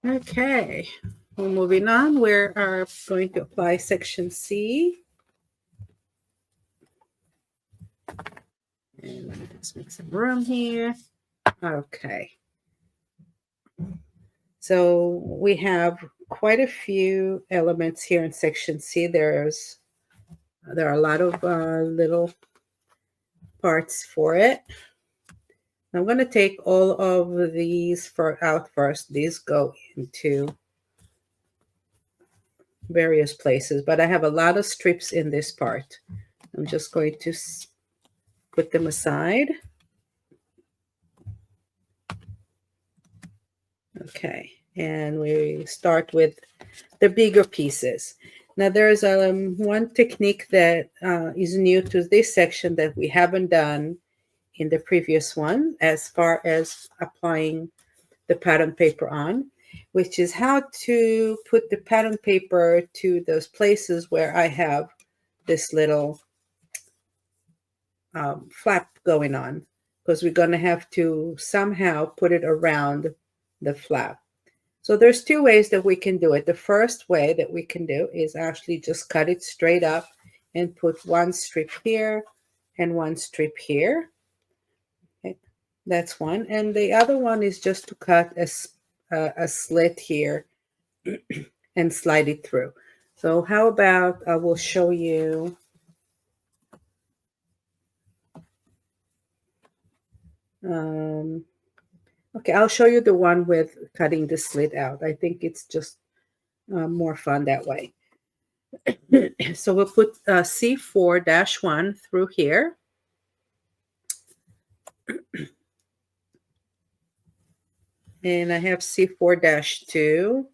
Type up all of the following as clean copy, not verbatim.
Okay, well, moving on, we are going to apply section C. And let me just make some room here. Okay. So we have quite a few elements here in section C. There are a lot of little parts for it. I'm going to take all of these out first. These go into various places, but I have a lot of strips in this part. I'm just going to put them aside. Okay, and we start with the bigger pieces. Now there's one technique that is new to this section that we haven't done in the previous one as far as applying the pattern paper on, which is how to put the pattern paper to those places where I have this little flap going on, because we're going to have to somehow put it around the flap. So there's two ways that we can do it. The first way that we can do is actually just cut it straight up and put one strip here and one strip here. Okay, that's one. And the other one is just to cut a slit here and slide it through. So how about I will show you okay, I'll show you the one with cutting the slit out. I think it's just more fun that way. So we'll put C4-1 through here. And I have C4-2,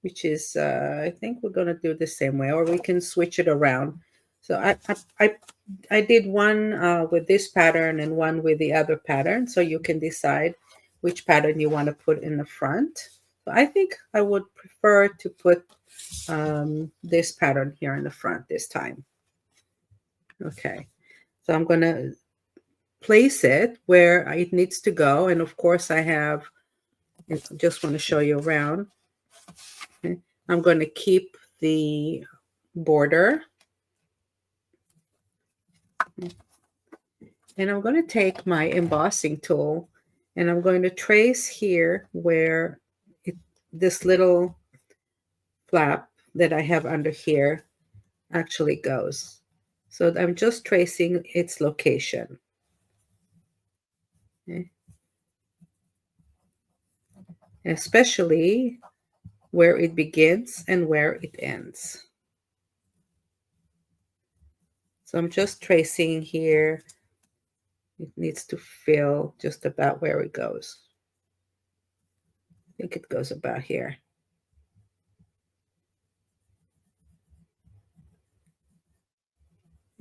which is, I think we're going to do the same way, or we can switch it around. So I did one with this pattern and one with the other pattern, so you can decide which pattern you want to put in the front. So I think I would prefer to put this pattern here in the front this time. Okay, so I'm going to place it where it needs to go, and of course I have, I just want to show you around. Okay. I'm going to keep the border. And I'm going to take my embossing tool and I'm going to trace here where this little flap that I have under here actually goes. So I'm just tracing its location. Okay. Especially where it begins and where it ends. So I'm just tracing here. It needs to fill just about where it goes. I think it goes about here.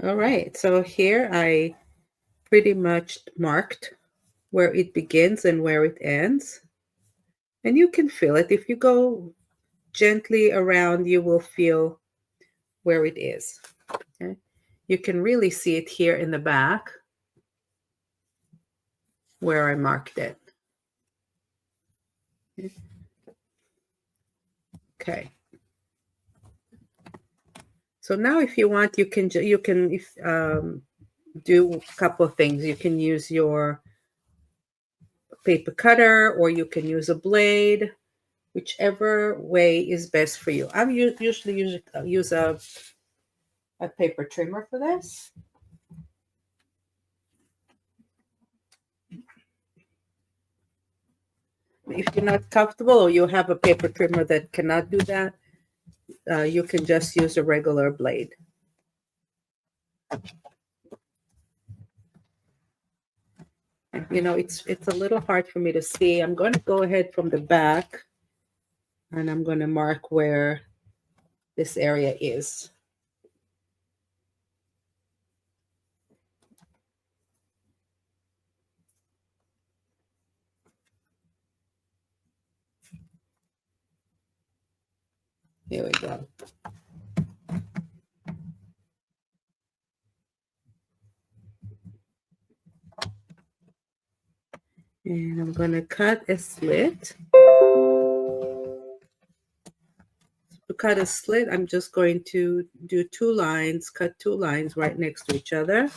All right, so here I pretty much marked where it begins and where it ends. And you can feel it. If you go gently around, you will feel where it is. Okay? You can really see it here in the back where I marked it. Okay. So now if you want, you can do a couple of things. You can use your paper cutter or you can use a blade, whichever way is best for you. I usually use a paper trimmer for this. If you're not comfortable or you have a paper trimmer that cannot do that, you can just use a regular blade. You know, it's a little hard for me to see. I'm going to go ahead from the back and I'm going to mark where this area is. Here we go. And I'm going to cut a slit. cut a slit, I'm just going to do 2 lines, cut 2 lines right next to each other.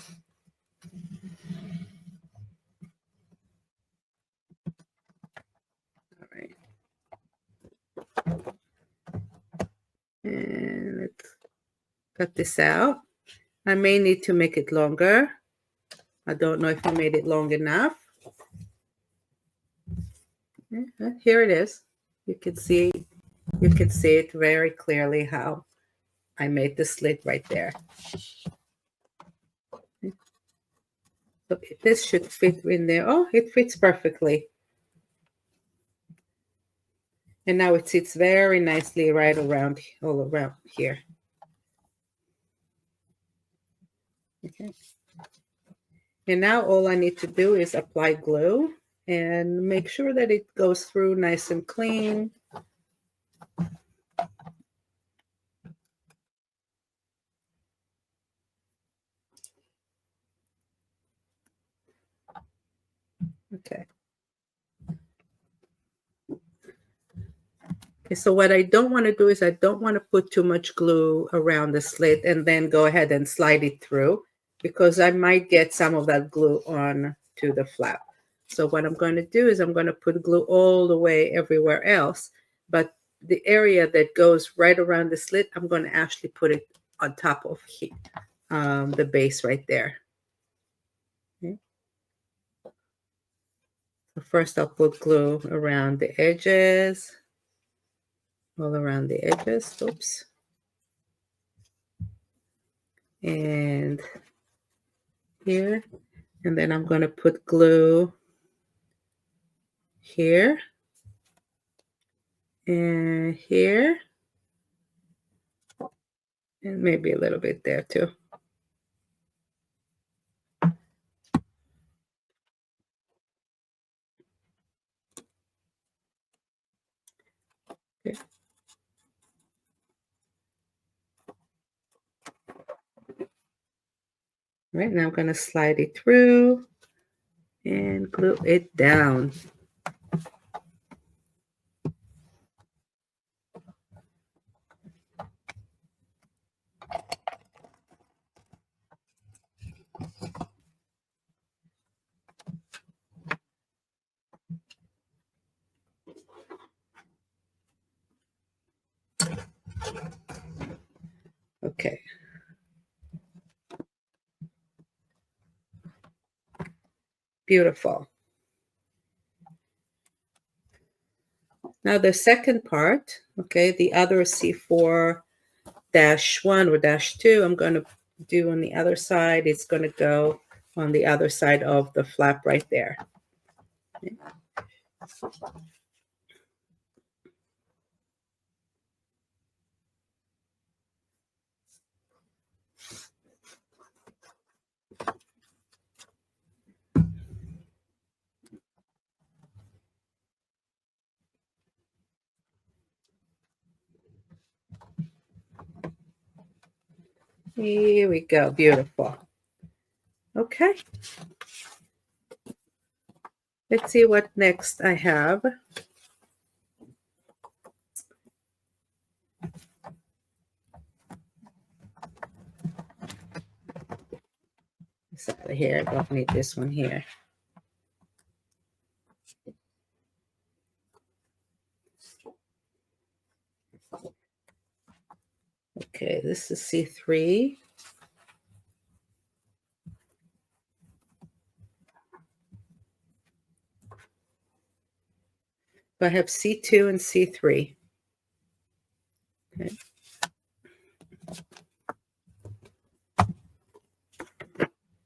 All right. And let's cut this out. I may need to make it longer. I don't know if I made it long enough. Here it is. You can see it very clearly how I made the slit right there. So this should fit in there. Oh, it fits perfectly. And now it sits very nicely right around, all around here. Okay. And now all I need to do is apply glue and make sure that it goes through nice and clean. Okay. Okay, so what I don't want to do is I don't want to put too much glue around the slit and then go ahead and slide it through, because I might get some of that glue on to the flap. So what I'm going to do is I'm going to put glue all the way everywhere else, but the area that goes right around the slit, I'm going to actually put it on top of the base right there. Okay. So first I'll put glue around the edges, all around the edges. Oops. And here, and then I'm going to put glue here and here, and maybe a little bit there too. Okay. Right now I'm going to slide it through and glue it down. Okay. Beautiful. Now the second part, okay, the other C4-1 or -2, I'm going to do on the other side. It's going to go on the other side of the flap right there. Okay. Here we go. Beautiful. Okay. Let's see what next I have. This out of here. I don't need this one here. Okay, this is C3. I have C2 and C3. Okay.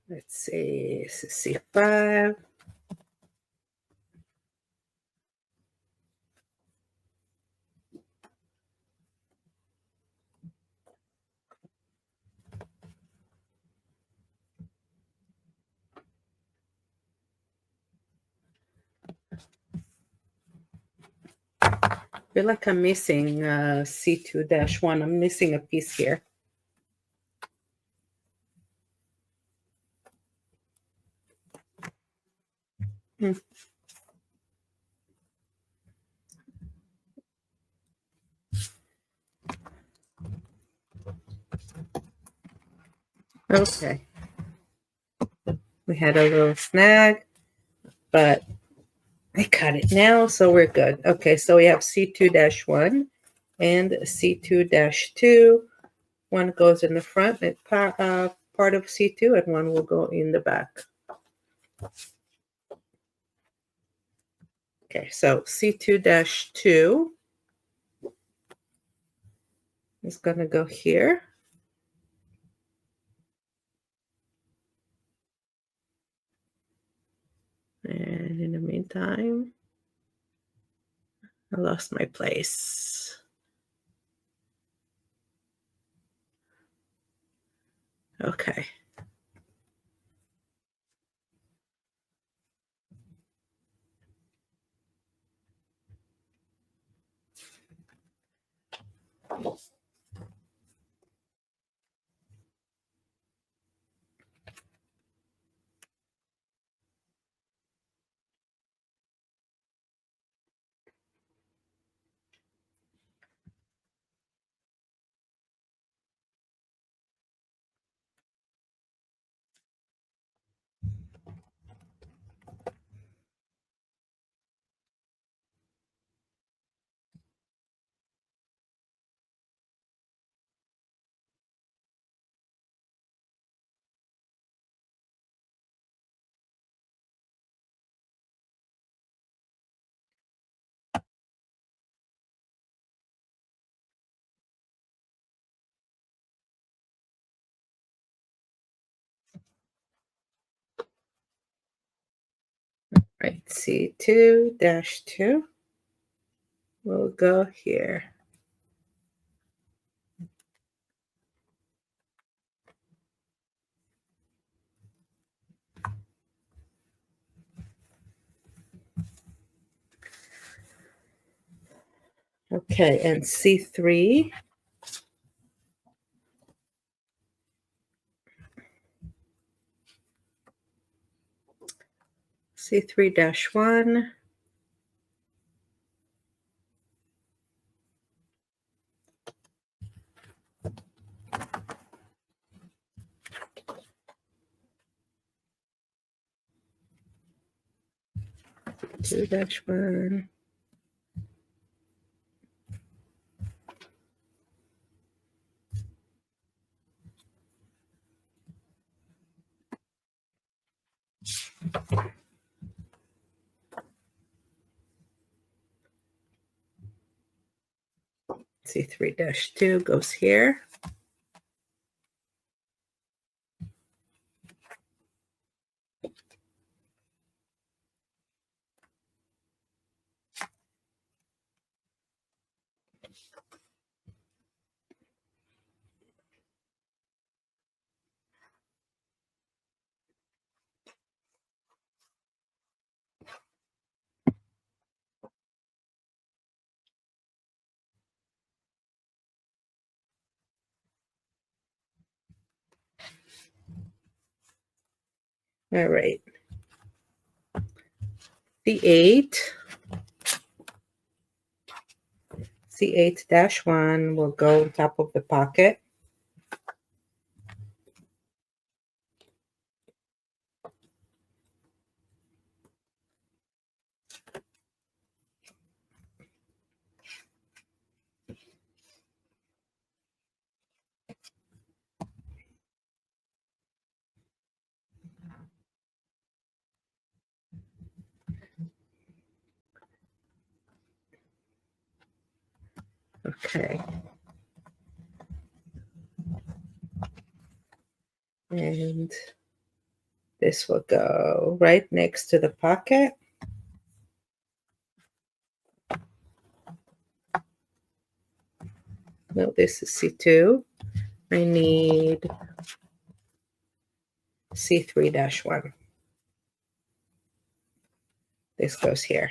Let's see, this is C5. I feel like I'm missing C2-1. I'm missing a piece here. Okay. We had a little snag, but I cut it now, so we're good. Okay, so we have C2-1 and C2-2. One goes in the front part of C2, and one will go in the back. Okay, so C2-2 is going to go here. And in the meantime, I lost my place. Okay. Right, C2-2 will go here. Okay, and C3. C3-1. C2-1. C3-2 goes here. All right. C8. C8-1 will go on top of the pocket. Okay. And this will go right next to the pocket. No, this is C2. I need C3-1. This goes here.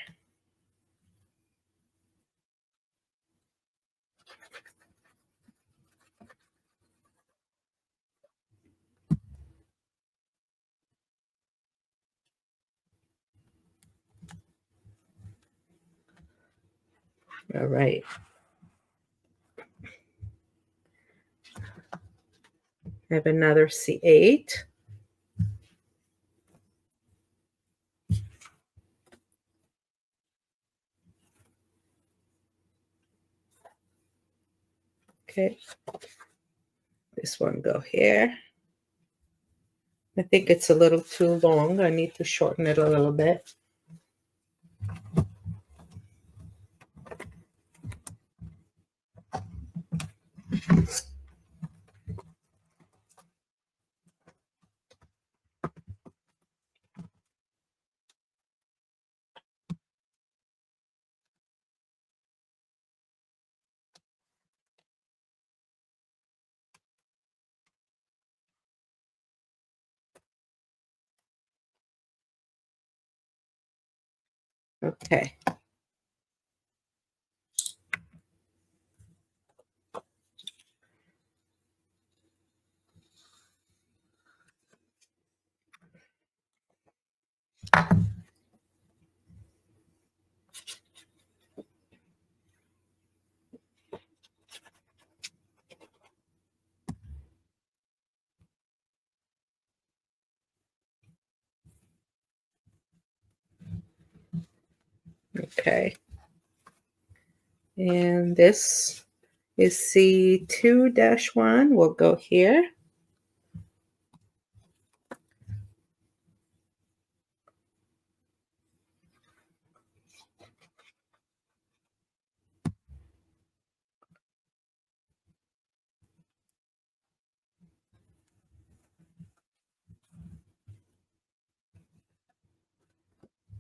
All right. I have another C8. Okay, this one go here. I think it's a little too long. I need to shorten it a little bit. Okay. Okay. And this is C2-1. We'll go here.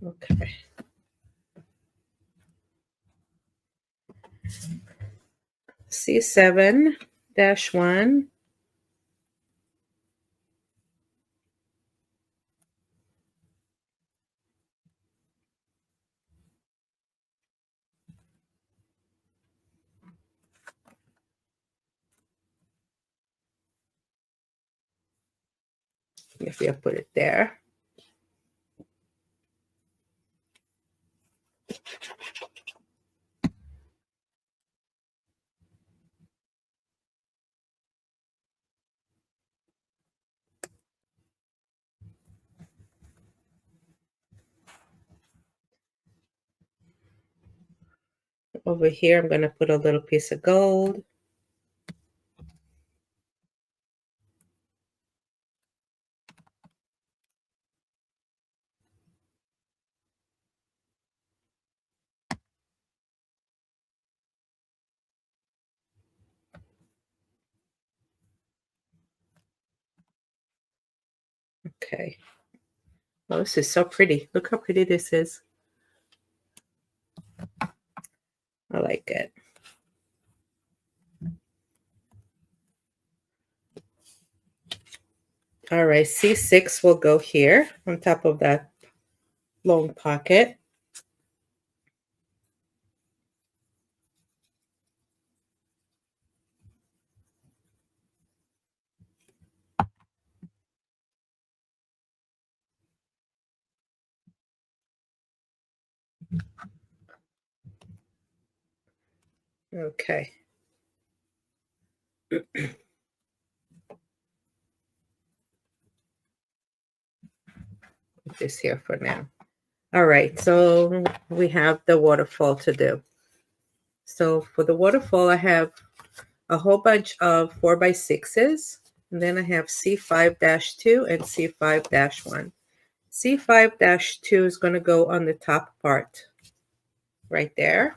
Okay. C7-1. If you put it there. Over here, I'm going to put a little piece of gold. Okay. Oh, this is so pretty. Look how pretty this is. I like it. All right, C6 will go here on top of that long pocket. Okay. Put this here for now. All right, so we have the waterfall to do. So for the waterfall, I have a whole bunch of 4x6s, and then I have C5-2 and C5-1. C5-2 is going to go on the top part right there.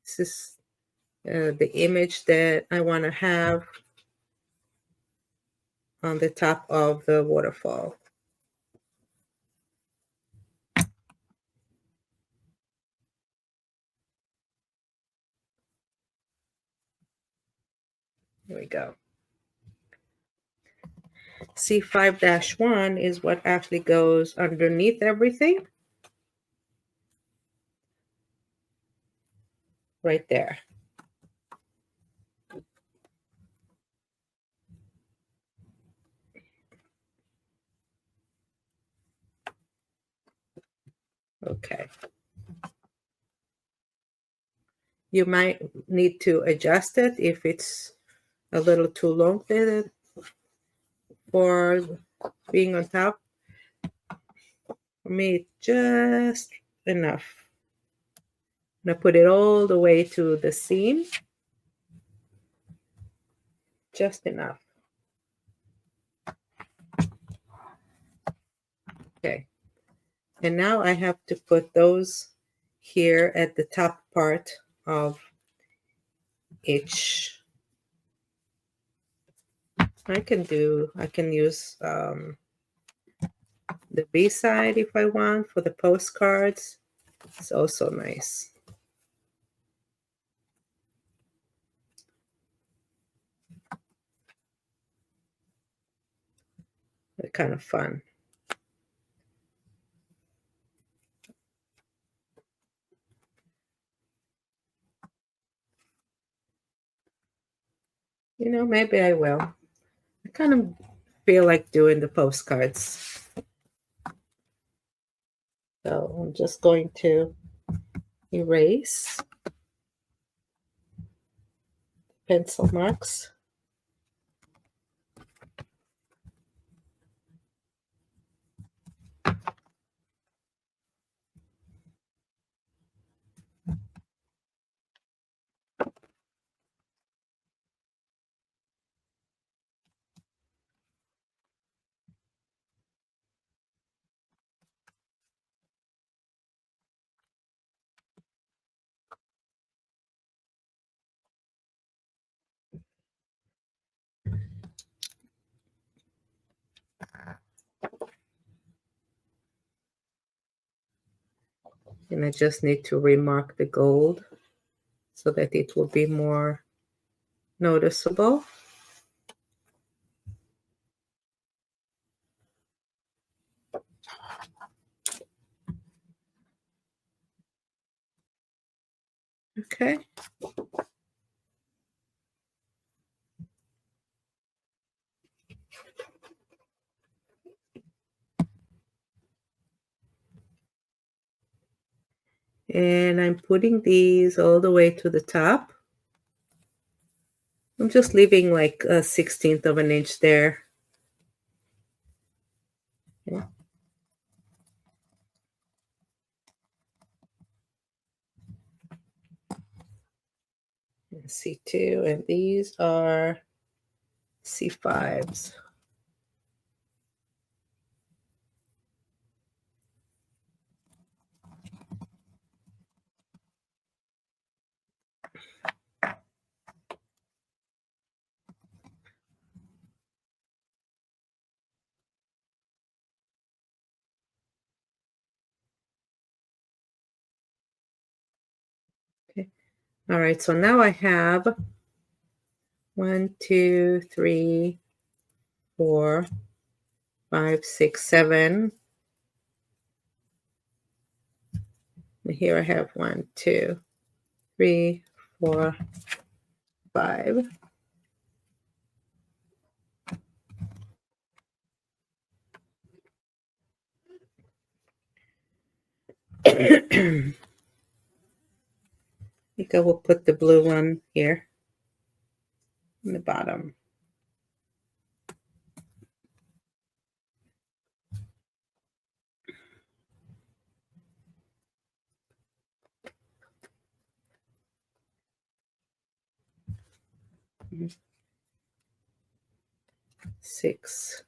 This is the image that I want to have on the top of the waterfall. Here we go. C5-1 is what actually goes underneath everything. Right there. Okay. You might need to adjust it if it's a little too long there for being on top. For me, just enough. I'm gonna put it all the way to the seam. Just enough. Okay. And now I have to put those here at the top part of each. I can use the B side if I want for the postcards. It's also nice. They're kind of fun. You know, maybe I will. I kind of feel like doing the postcards. So I'm just going to erase pencil marks. And I just need to remark the gold so that it will be more noticeable. Okay. And I'm putting these all the way to the top. I'm just leaving like a 1/16 of an inch there. Yeah. And C2, and these are C5s. Okay. All right, so now I have 1, 2, 3, 4, 5, 6, 7. And here I have 1, 2, 3, 4, 5. I think I will put the blue one here in the bottom. Six.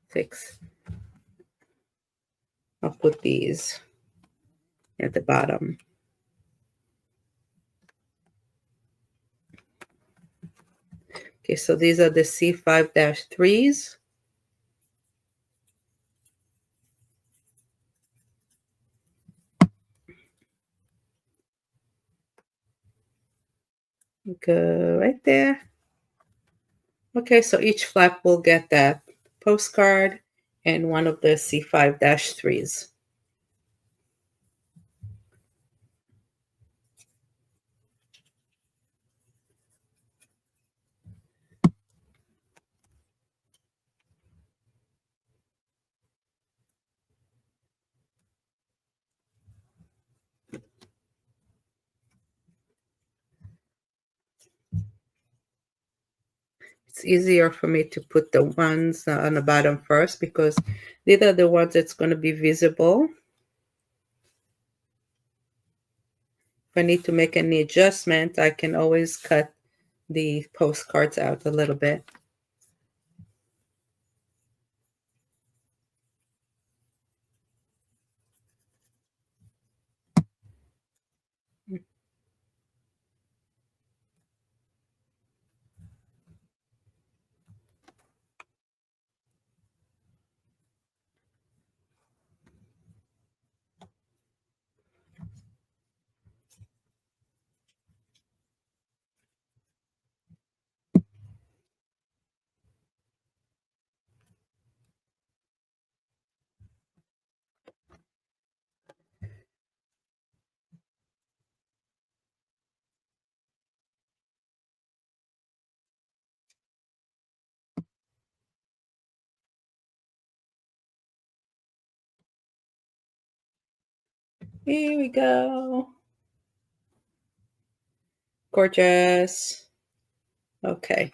Six. I'll put these at the bottom. Okay, so these are the C5-3s. Go right there. Okay, so each flap will get that postcard and one of the C5-3s. it's easier for me to put the ones on the bottom first because these are the ones that's going to be visible. If I need to make any adjustment, I can always cut the postcards out a little bit. Here we go. Gorgeous. Okay.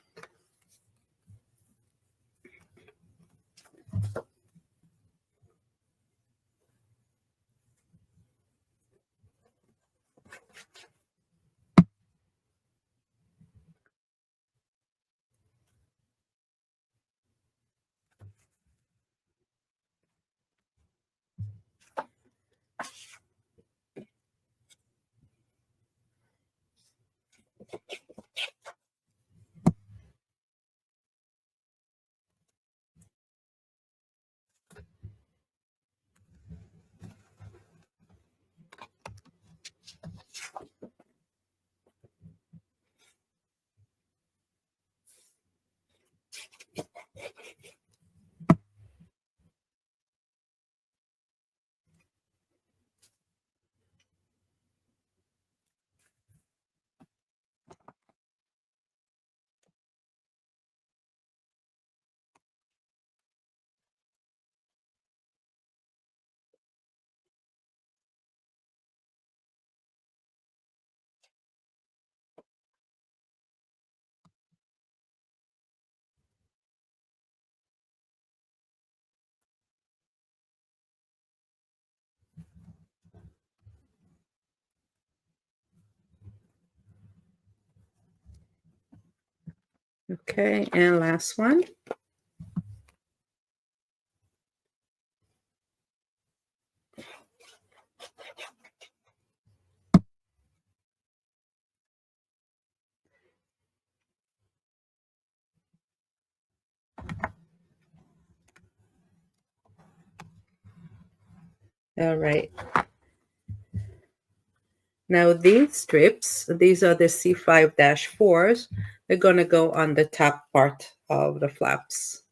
Okay, and last one. All right. Now these strips, these are the C5-4s. They're going to go on the top part of the flaps.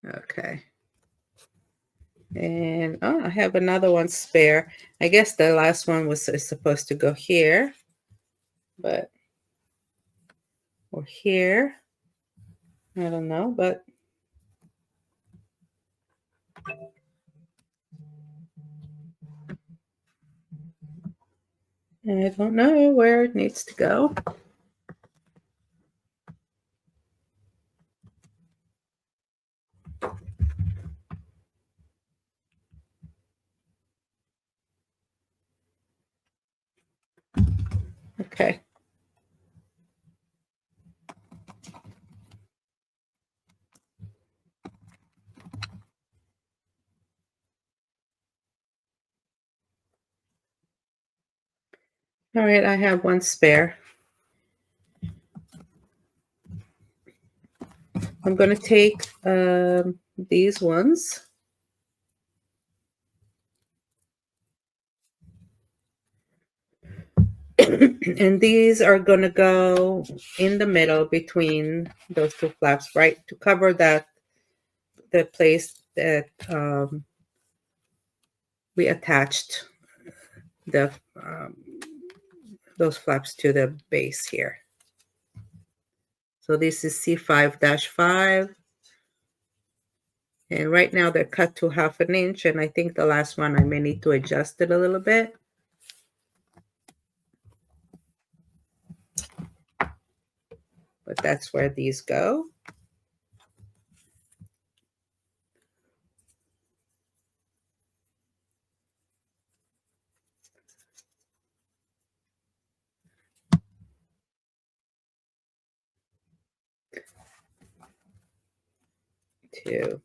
Okay. And oh, I have another one spare. I guess the last one is supposed to go here, but or here. I don't know, but I don't know where it needs to go. Okay. All right, I have one spare. I'm going to take these ones. And these are going to go in the middle between those two flaps, right, to cover the place that we attached the those flaps to the base here. So this is C5-5. And right now they're cut to 1/2 inch. And I think the last one I may need to adjust it a little bit. But that's where these go. Two.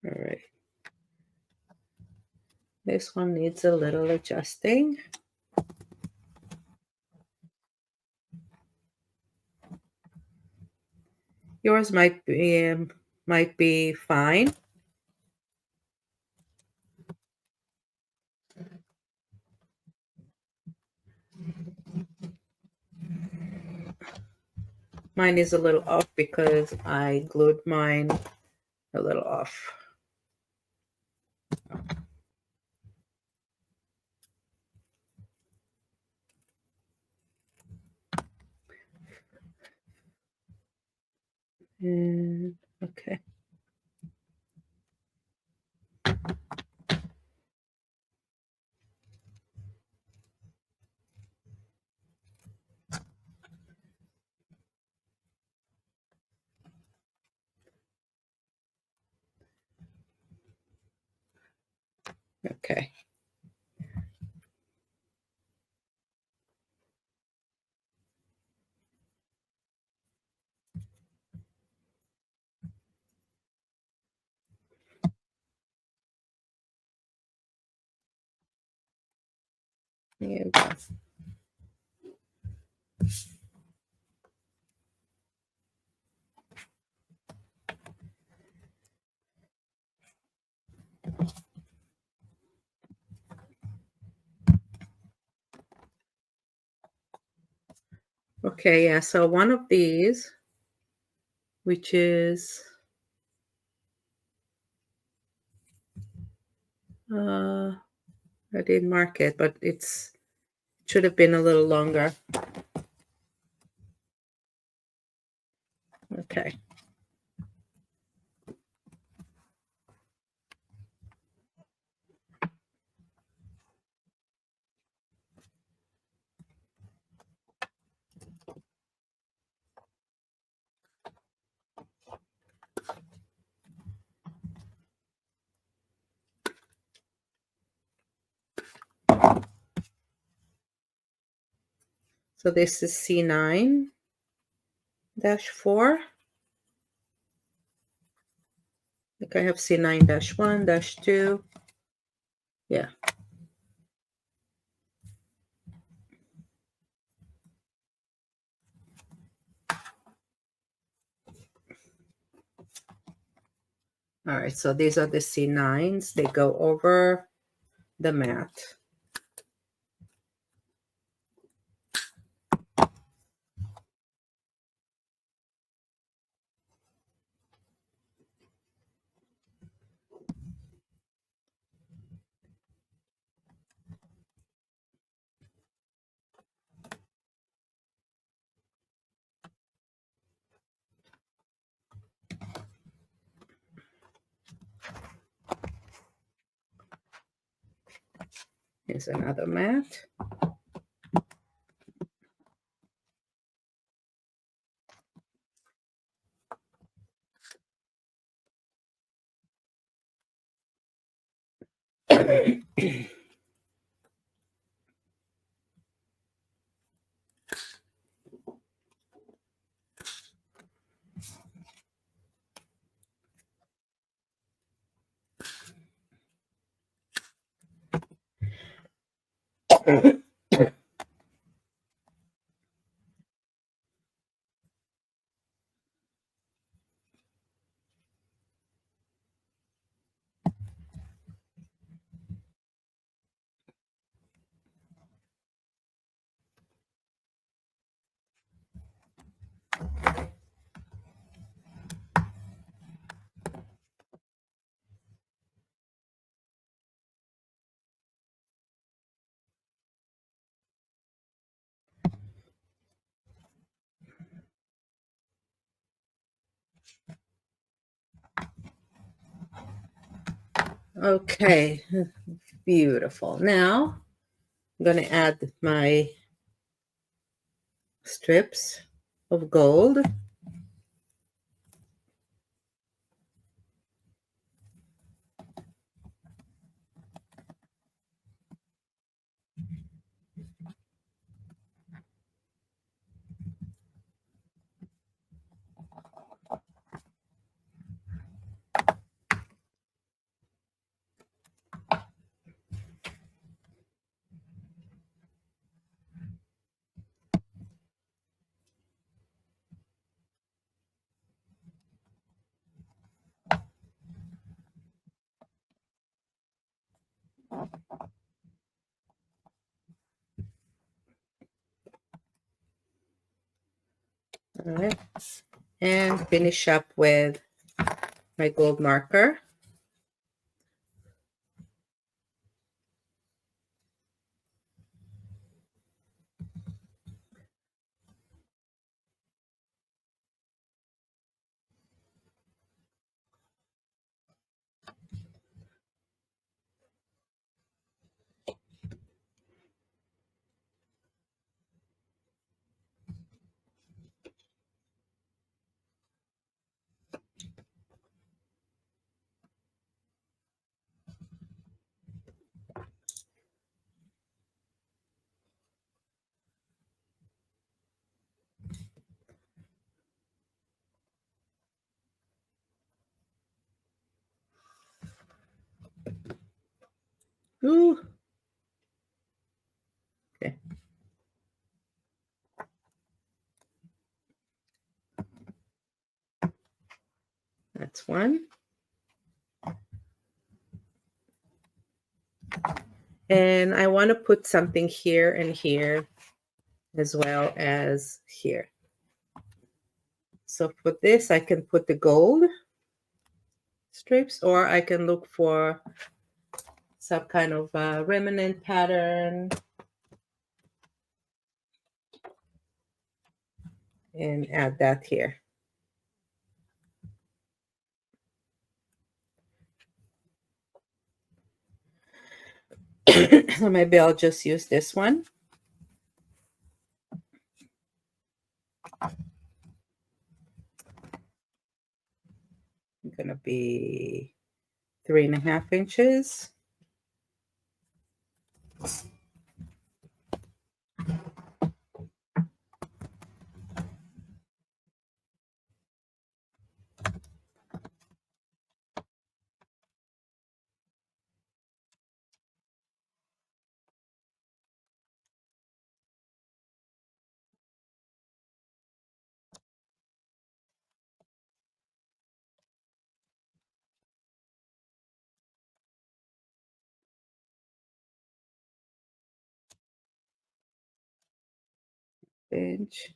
All right. This one needs a little adjusting. Yours might be fine. Mine is a little off because I glued mine a little off. And okay. Okay. There you go. Okay, yeah, so one of these, which is I didn't mark it, but should have been a little longer. Okay. So this is C9-4. Like I have C9-1, -2. Yeah. All right, so these are the C9s. They go over the mat. Here's another mat. Okay, beautiful. Now I'm going to add my strips of gold. All right, and finish up with my gold marker. Ooh. Okay. That's one. And I want to put something here and here as well as here. So for this, I can put the gold strips, or I can look for some kind of remnant pattern and add that here. So maybe I'll just use this one. It's gonna be 3.5 inches. inch.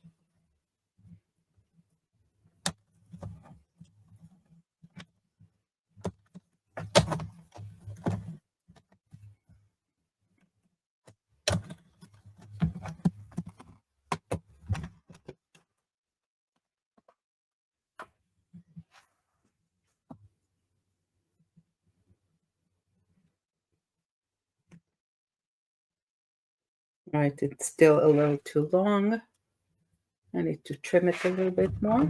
All right, it's still a little too long. I need to trim it a little bit more.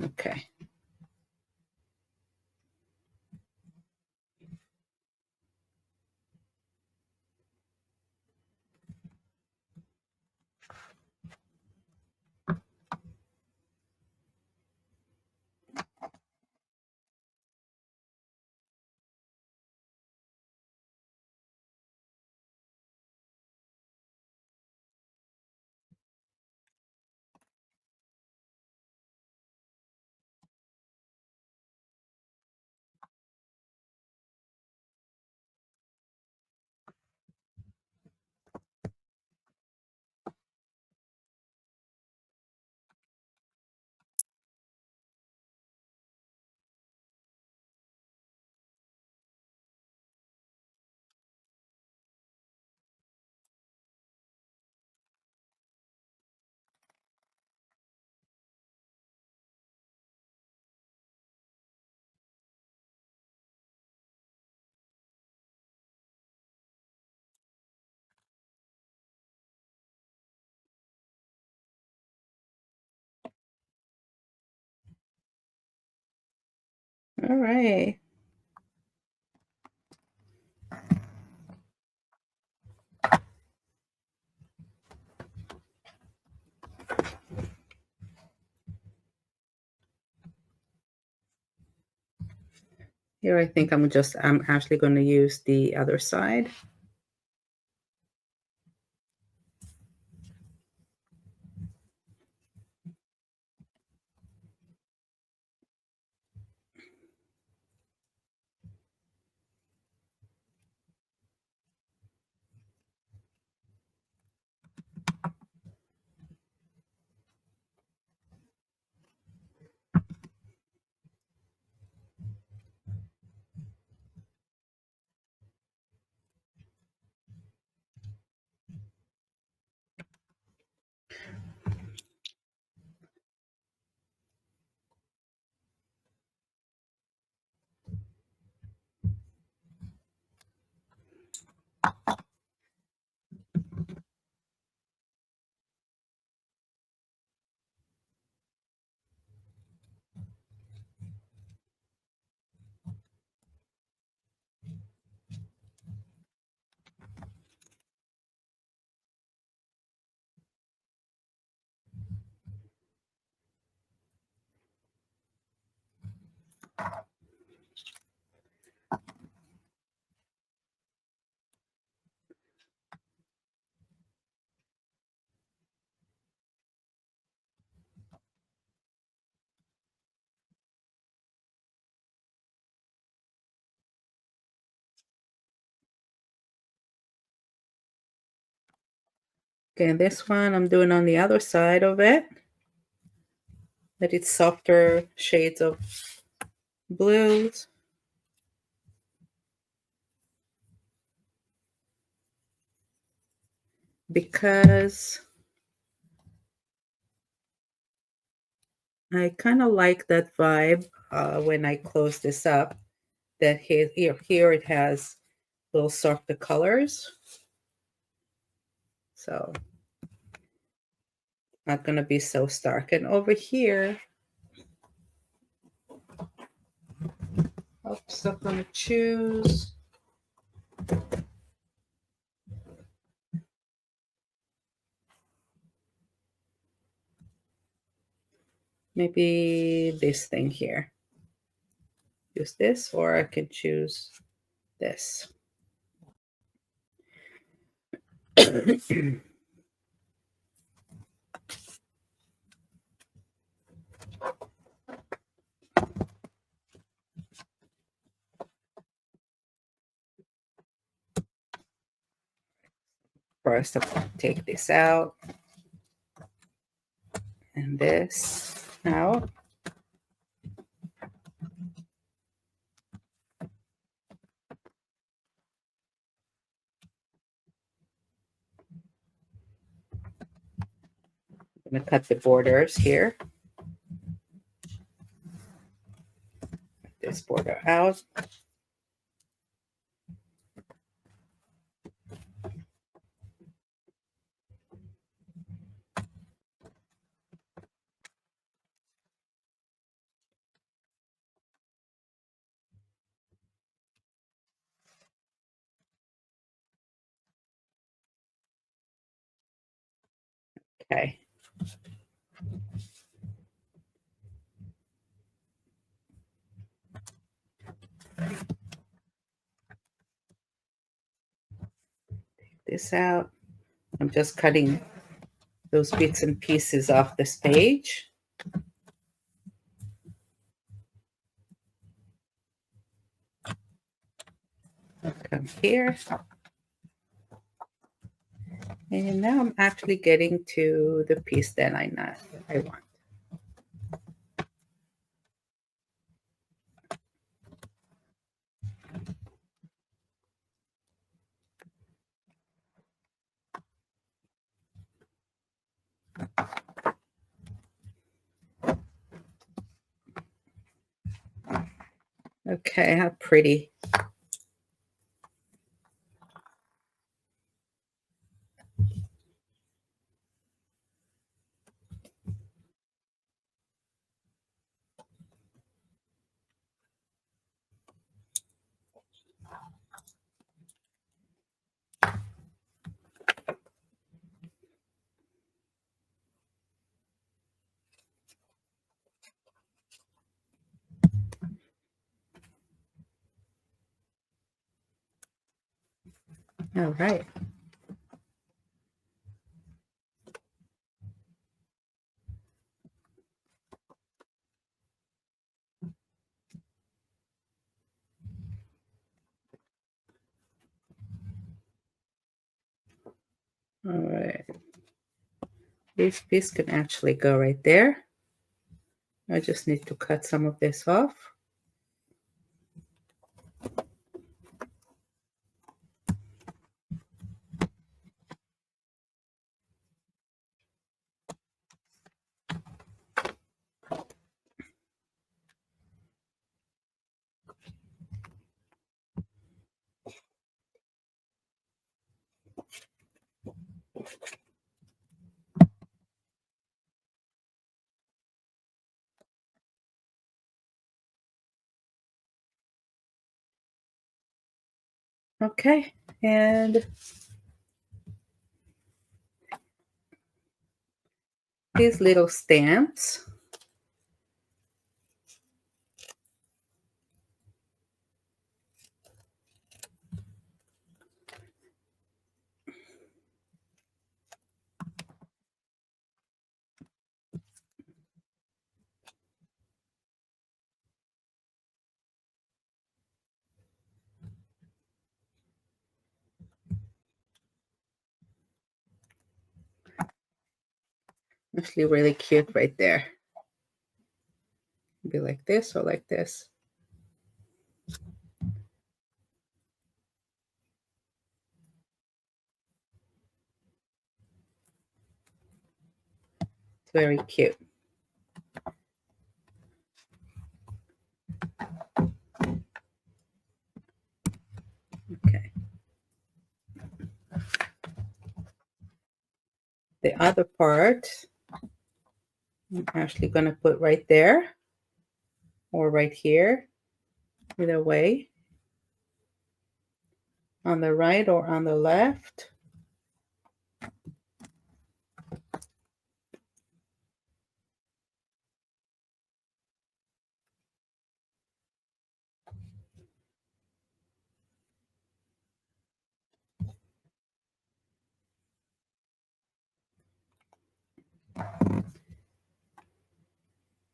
Okay. All right. Here, I think I'm actually going to use the other side. Okay, and this one I'm doing on the other side of it. That it's softer shades of blues. Because I kind of like that vibe when I close this up. That here it has little softer colors. So not going to be so stark. And over here, oops, I'm going to choose maybe this thing here. Use this, or I can choose this. First, I'm going to take this out and this out. I'm going to cut the borders here. This border out. Okay. Take this out. I'm just cutting those bits and pieces off this page. Come here. And now I'm actually getting to the piece that I want. Okay, how pretty. All right. All right. This piece can actually go right there. I just need to cut some of this off. Okay, and these little stamps. Actually really cute right there. Be like this or like this. It's very cute. Okay. The other part, I'm actually going to put right there or right here, either way, on the right or on the left.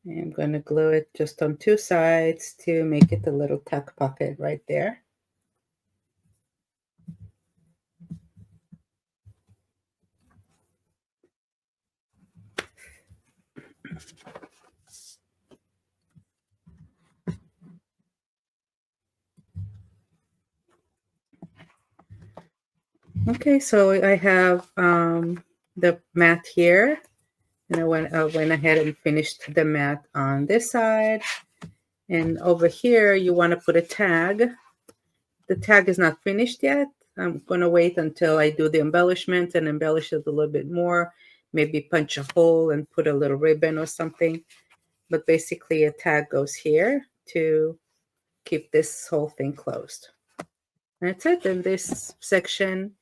And I'm going to glue it just on two sides to make it a little tuck pocket right there. Okay, so I have the mat here, and I went ahead and finished the mat on this side. And over here, you want to put a tag. The tag is not finished yet. I'm going to wait until I do the embellishment and embellish it a little bit more. Maybe punch a hole and put a little ribbon or something. But basically, a tag goes here to keep this whole thing closed. That's it. And this section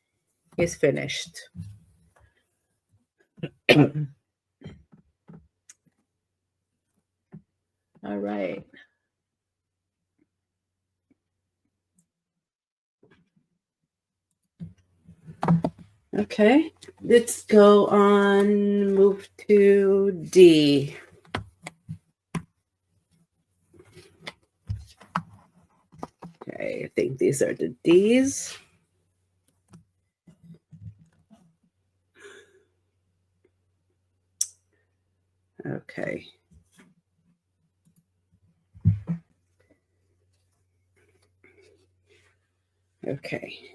is finished. All right. Okay, let's go on, move to D. Okay, I think these are the Ds. Okay. Okay.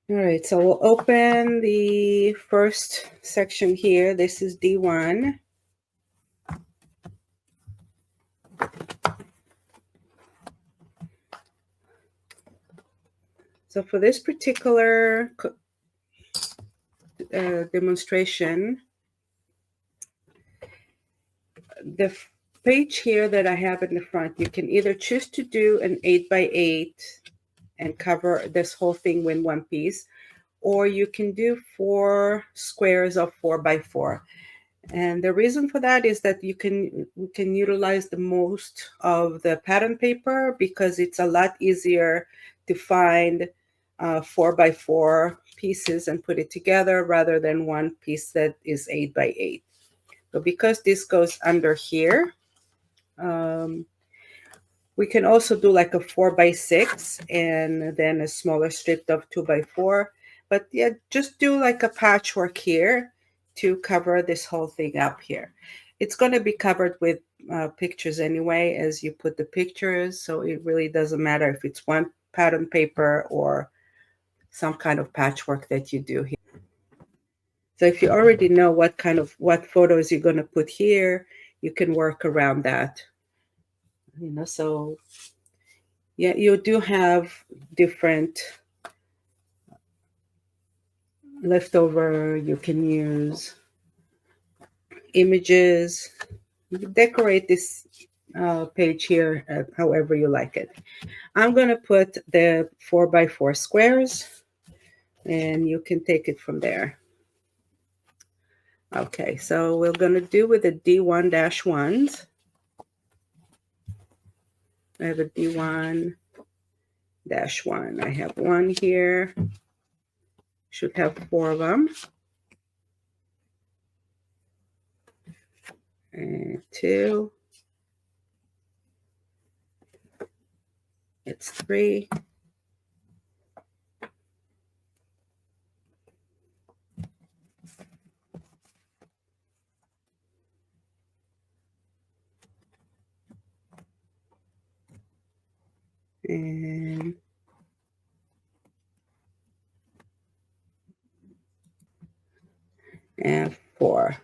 All right, so we'll open the first section here. This is D1. So for this particular demonstration, the page here that I have in the front, you can either choose to do an 8x8 and cover this whole thing with one piece, or you can do 4 squares of 4x4. And the reason for that is that we can utilize the most of the pattern paper because it's a lot easier to find 4x4 pieces and put it together rather than one piece that is 8x8. So because this goes under here, we can also do like a 4x6 and then a smaller strip of 2x4. But yeah, just do like a patchwork here to cover this whole thing up here. It's going to be covered with pictures anyway as you put the pictures. So it really doesn't matter if it's one pattern paper or some kind of patchwork that you do here. So if you already know what photos you're going to put here, you can work around that. So yeah, you do have different leftover. You can use images. You can decorate this page here however you like it. I'm going to put the 4x4 squares and you can take it from there. Okay, so we're going to do with the D1-1s. I have a D1-1. I have one here. Should have 4 of them. And 2. It's 3. And 4.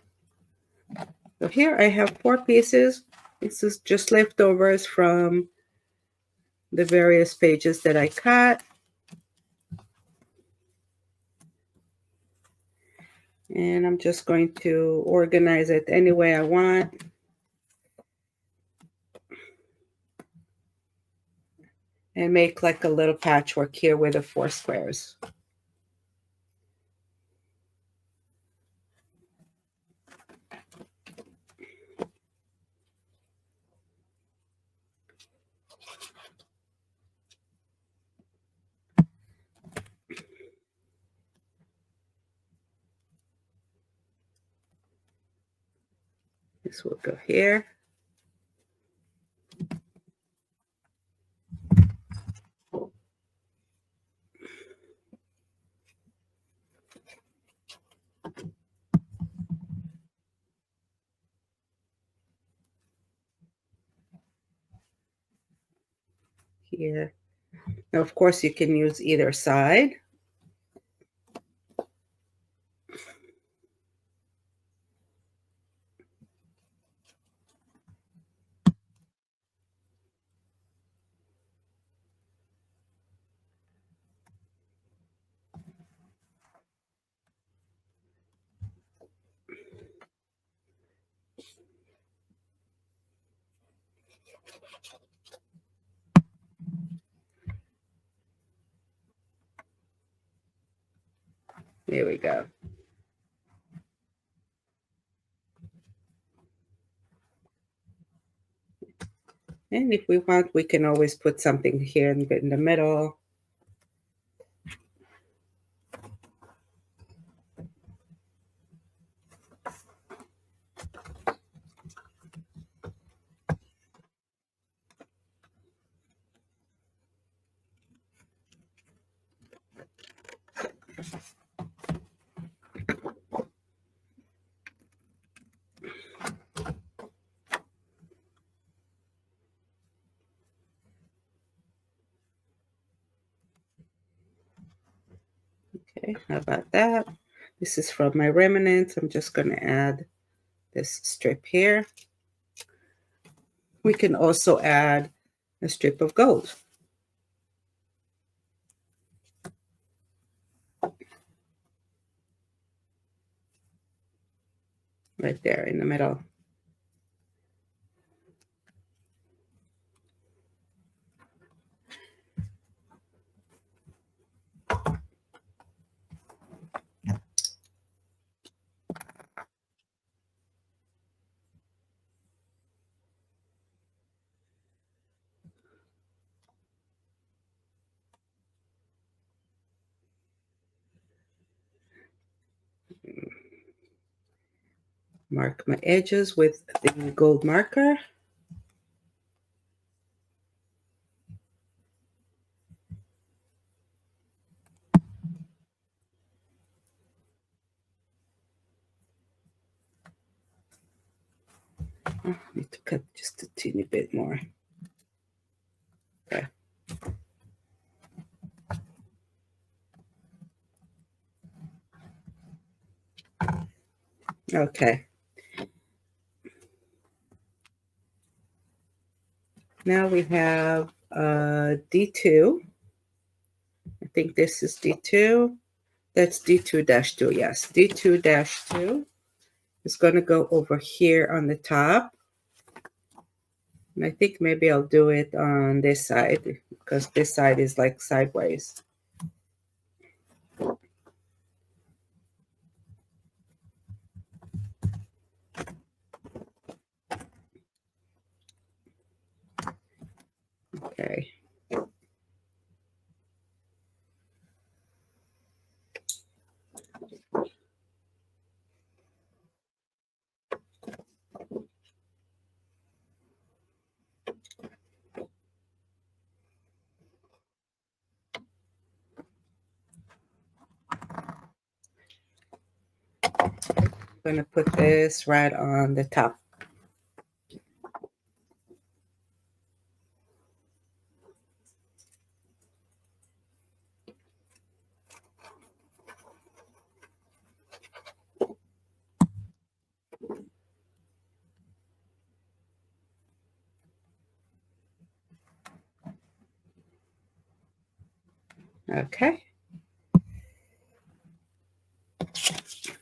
So here I have 4 pieces. This is just leftovers from the various pages that I cut. And I'm just going to organize it any way I want. And make like a little patchwork here with the 4 squares. This will go here. here. Now, of course, you can use either side. There we go. And if we want, we can always put something here in the middle. Okay, how about that? This is from my remnants. I'm just going to add this strip here. We can also add a strip of gold. Right there in the middle. Mark my edges with the gold marker. Oh, I need to cut just a teeny bit more. Okay. Okay. Now we have D2. I think this is D2. That's D2-2, yes. D2-2 is going to go over here on the top. And I think maybe I'll do it on this side because this side is like sideways. Okay. I'm going to put this right on the top. Okay.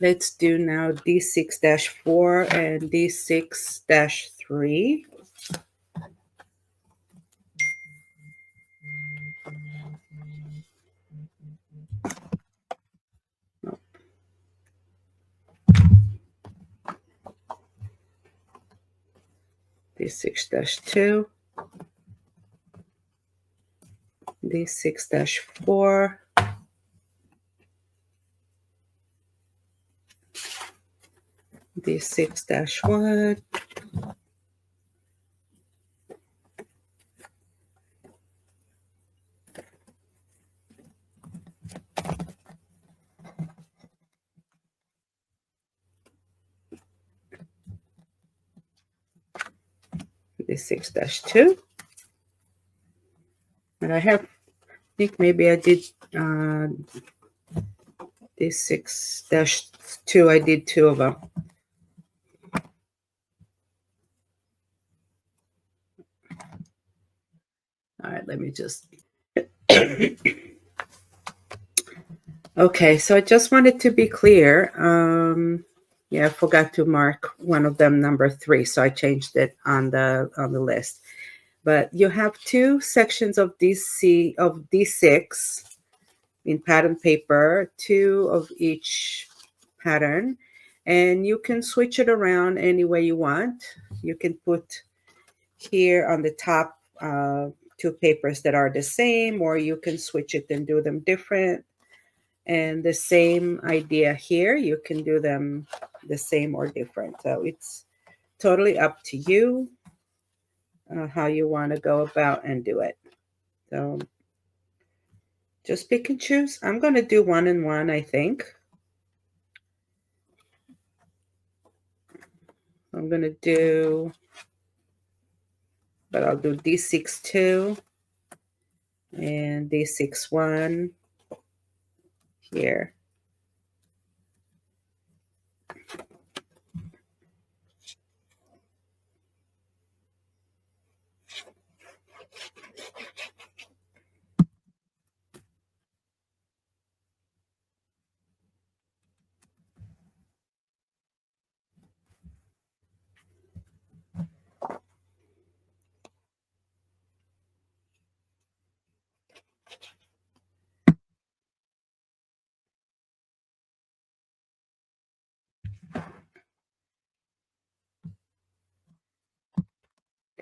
Let's do now D6-4 and D6-3. D6-2, D6-4, D6-1, D6-2, And I think maybe I did this 6-2. I did 2 of them. All right, let me just. Okay, so I just wanted to be clear. Yeah, I forgot to mark one of them number 3, so I changed it on the list. But you have 2 sections of D6 in pattern paper, 2 of each pattern, and you can switch it around any way you want. You can put here on the top 2 papers that are the same, or you can switch it and do them different. And the same idea here, you can do them the same or different. So it's totally up to you how you want to go about and do it. So just pick and choose. I'm going to do 1 and 1, I think. I'm going to do, but I'll do D6 2 and D6 1 here.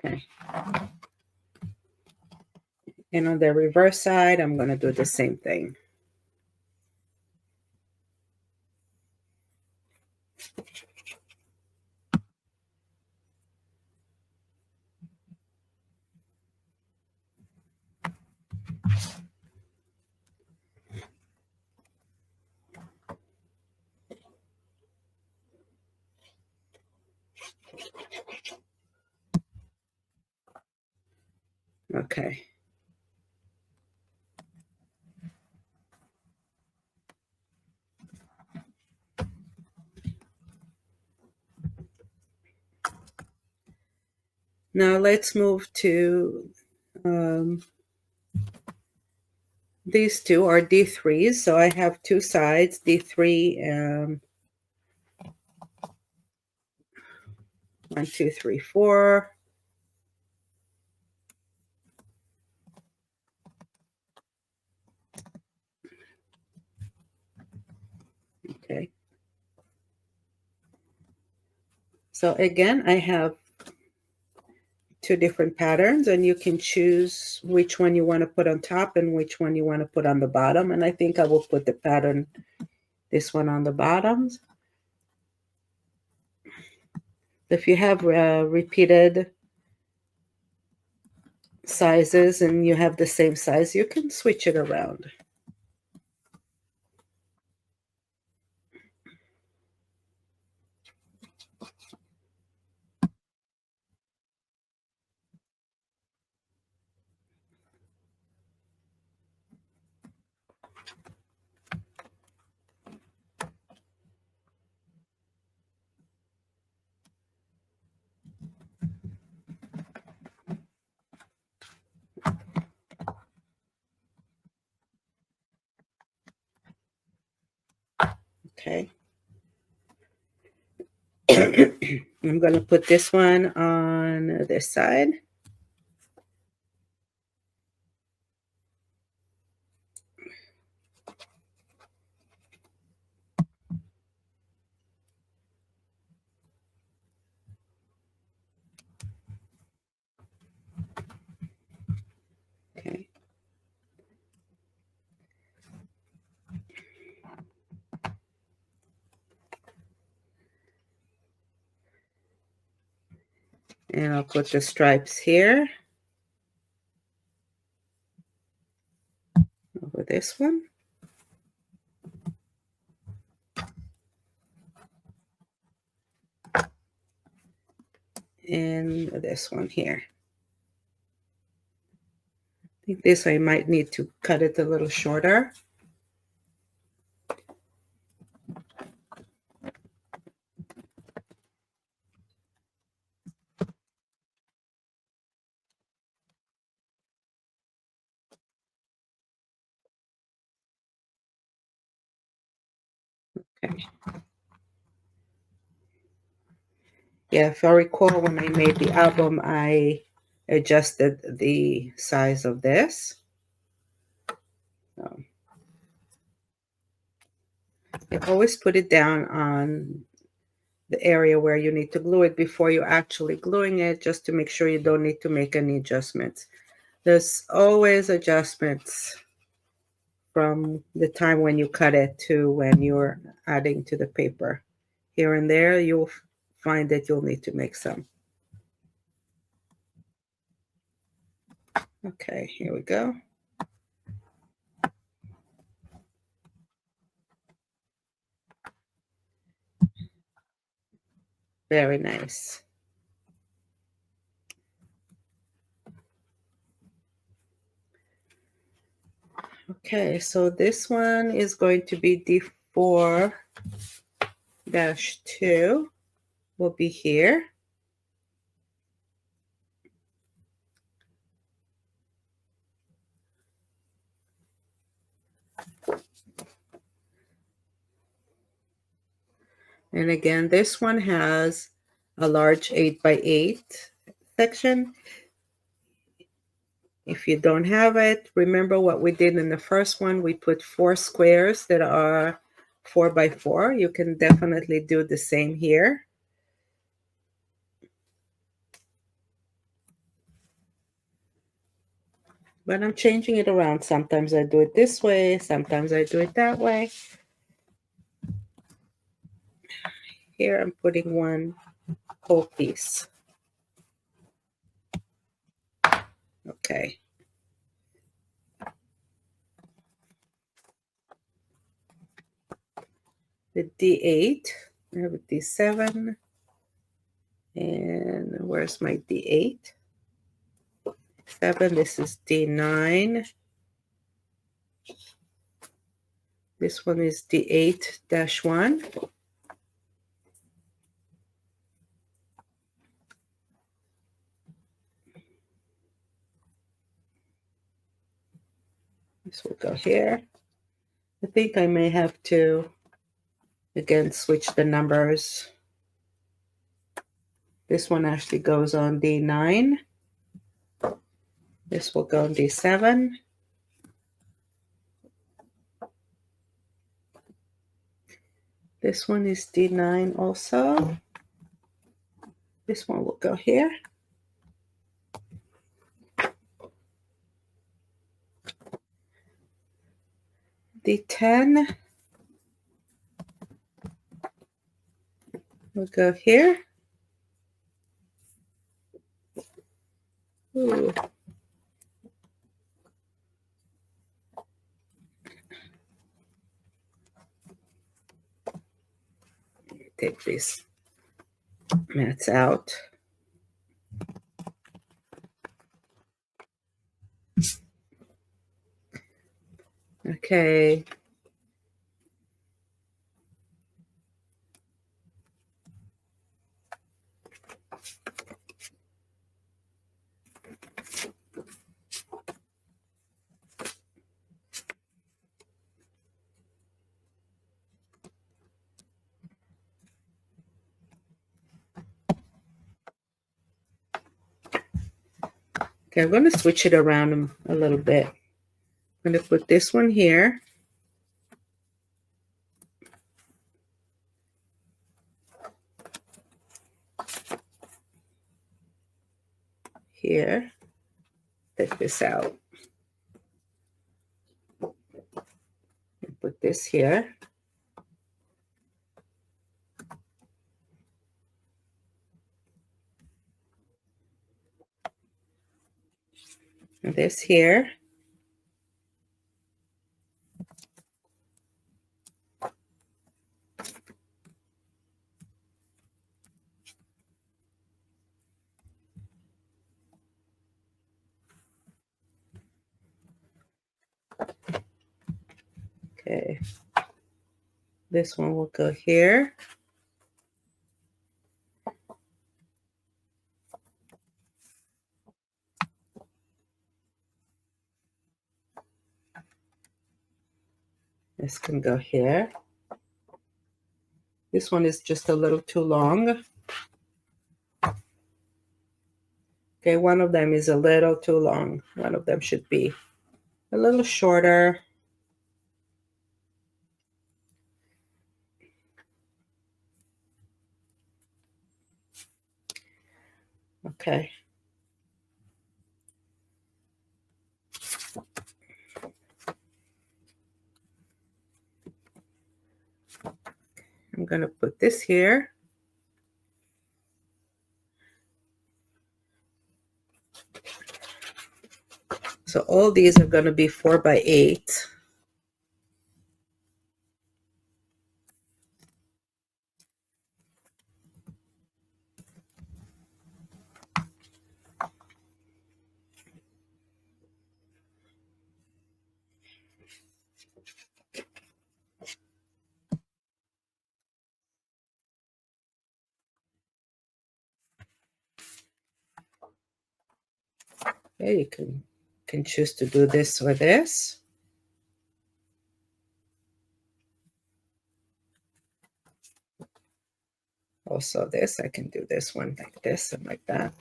Okay. And on the reverse side, I'm going to do the same thing. Okay. Now let's move to these 2 are D3s. So I have 2 sides, D3, 1, 2, 3, 4. Okay. So again, I have 2 different patterns, and you can choose which one you want to put on top and which one you want to put on the bottom. And I think I will put the pattern, this one, on the bottoms. If you have repeated sizes and you have the same size, you can switch it around. Okay. I'm going to put this one on this side. Okay. And I'll put the stripes here over this one. And this one here. think this I might need to cut it a little shorter. Okay. Yeah, if I recall, when I made the album, I adjusted the size of this. So you always put it down on the area where you need to glue it before you actually gluing it, just to make sure you don't need to make any adjustments. There's always adjustments from the time when you cut it to when you're adding to the paper. Here and there, you'll find that you'll need to make some. Okay, here we go. Very nice. Okay, so this one is going to be D4-2 will be here. And again, this one has a large 8x8 section. If you don't have it, remember what we did in the first one. We put 4 squares that are 4x4. You can definitely do the same here. But I'm changing it around. Sometimes I do it this way, sometimes I do it that way. Here I'm putting one whole piece. Okay. The D8, I have a D7. And where's my D8? 7, this is D9. This one is D8-1. This will go here. I think I may have to, again, switch the numbers. This one actually goes on D9. This will go on D7. This one is D9 also. This one will go here. D10 will go here. Ooh. Take these mats out. Okay. Okay, I'm going to switch it around a little bit. I'm going to put this one here. Here. Take this out. And put this here. And this here. Okay. This one will go here. This can go here. This one is just a little too long. Okay, one of them is a little too long. One of them should be a little shorter. Okay. I'm going to put this here. So all these are going to be 4 by 8. Okay, you can choose to do this or this. Also this, I can do this one like this and like that.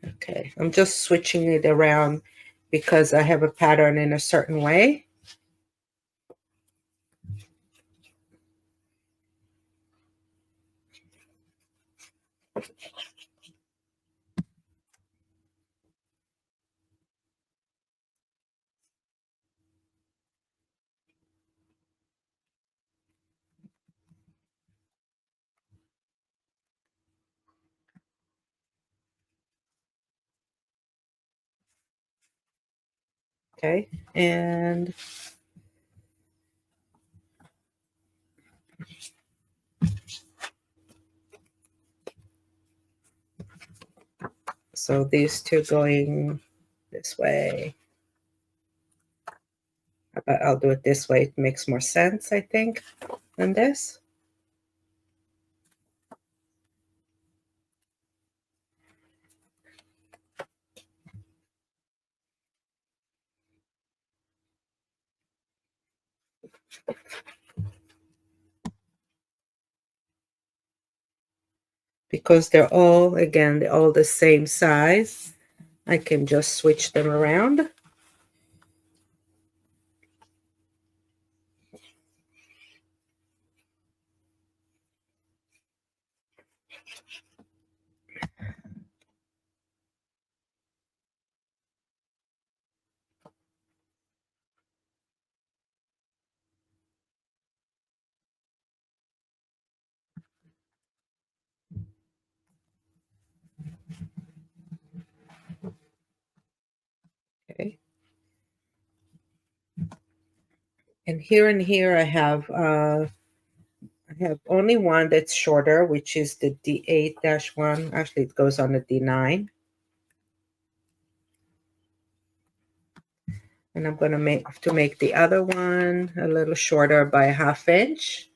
Okay, I'm just switching it around because I have a pattern in a certain way. Okay, and so these two going this way. But I'll do it this way. It makes more sense, I think, than this. Because they're all, again, they're all the same size, I can just switch them around. Okay. And here I have only one that's shorter, which is the D8-1. Actually, it goes on the D9. And I'm going to make the other one a little shorter by a 1/2 inch.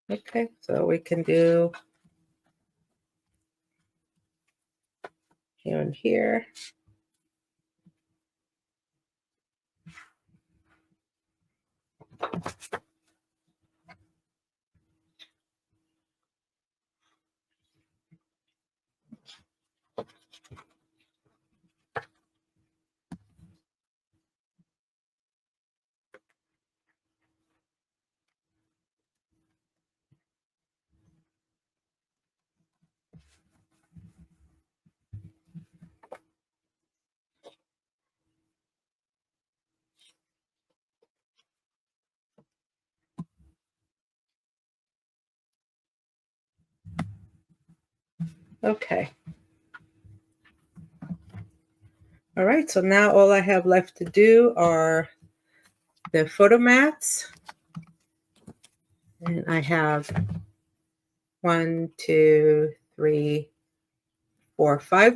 Okay, so we can do here and here. Okay. All right, so now all I have left to do are the photo mats. And I have 5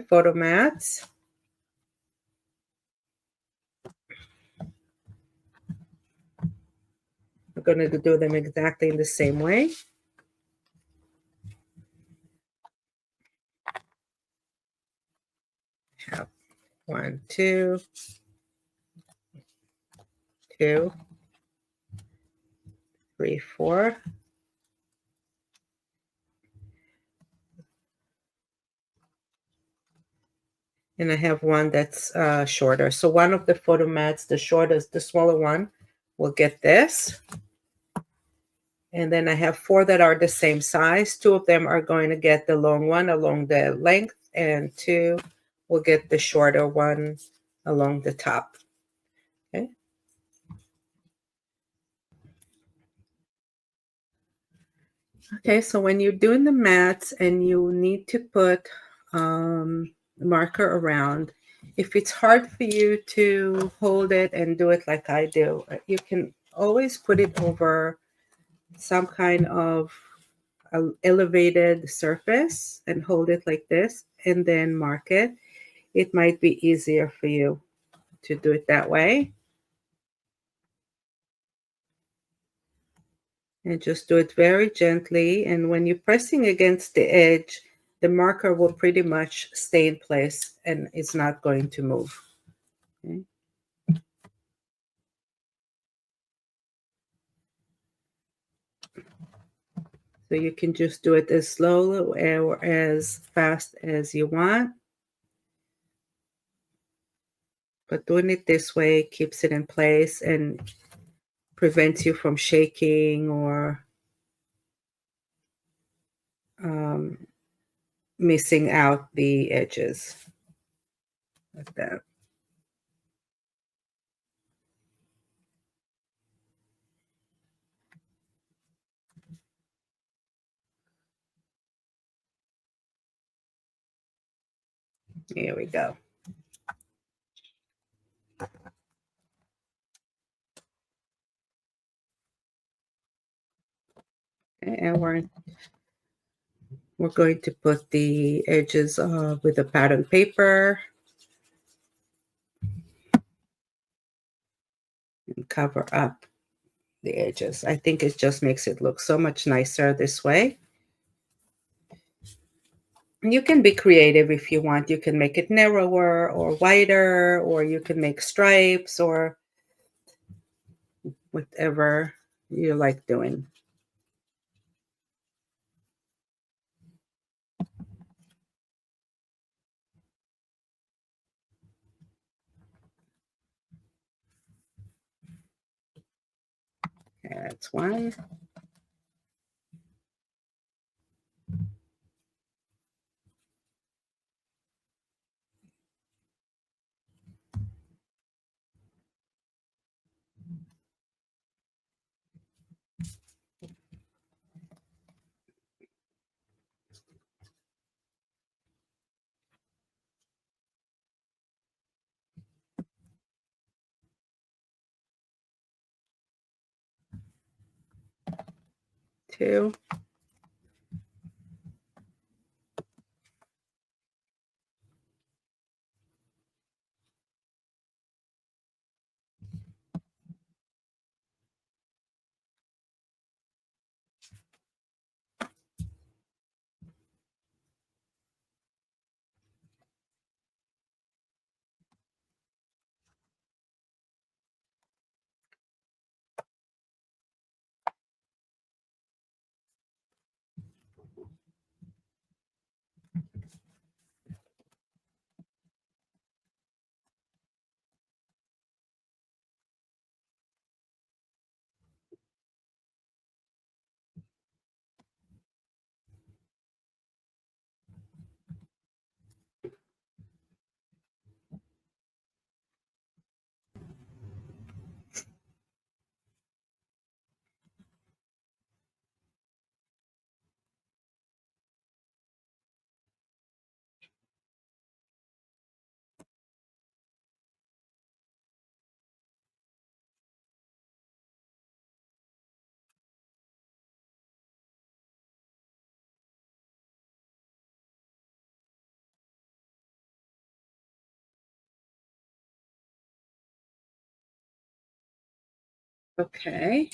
photo mats. I'm going to do them exactly in the same way. Have 1, 2, 2, 3, 4. And I have one that's shorter. So one of the photo mats, the shortest, the smaller one, will get this. And then I have 4 that are the same size. 2 of them are going to get the long one along the length, and 2 will get the shorter one along the top. Okay. Okay, so when you're doing the mats and you need to put marker around, if it's hard for you to hold it and do it like I do, you can always put it over some kind of elevated surface and hold it like this and then mark it. It might be easier for you to do it that way. And just do it very gently. And when you're pressing against the edge, the marker will pretty much stay in place and it's not going to move. Okay. So you can just do it as slow or as fast as you want. But doing it this way keeps it in place and prevents you from shaking or missing out the edges like that. Here we go. Okay, and we're going to put the edges with the pattern paper and cover up the edges. I think it just makes it look so much nicer this way. And you can be creative if you want. You can make it narrower or wider, or you can make stripes or whatever you like doing. That's one. Two. Okay.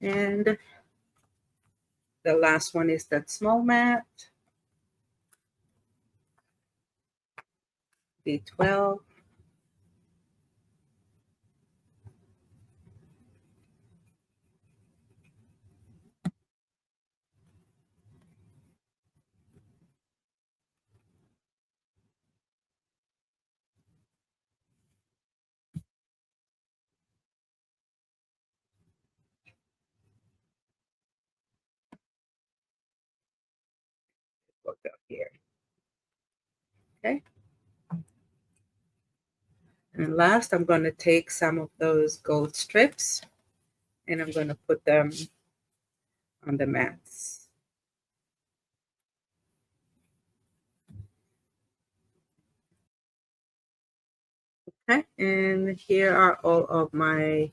And the last one is that small mat, D12. We'll go here. Okay. And last, I'm going to take some of those gold strips and I'm going to put them on the mats. Okay, and here are all of my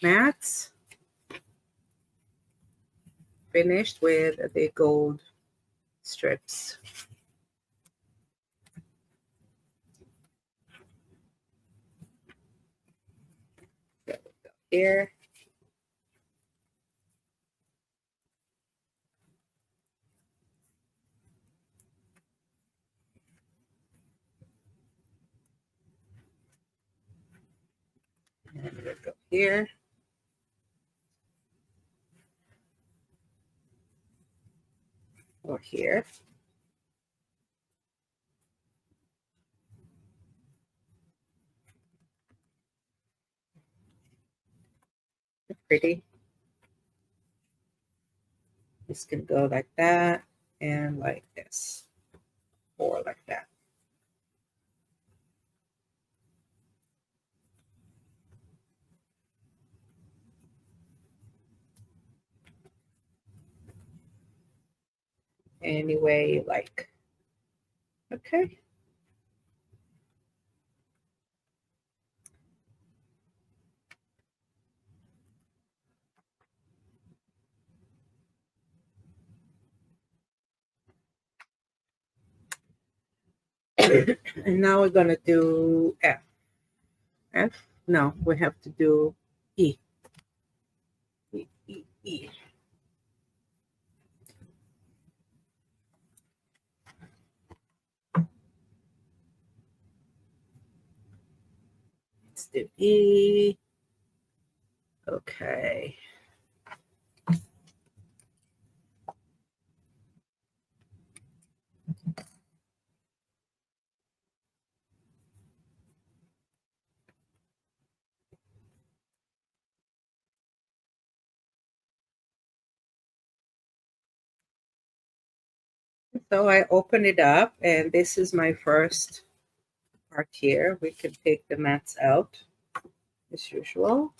mats finished with the gold strips. So we'll go here. And we'll go here. Or here. Pretty. This can go like that and like this, or like that. Any way you like. Okay. And now we're going to do F. F? No, we have to do E. E, E, E. Let's do E. Okay. So I open it up, and this is my first part here. We can take the mats out as usual.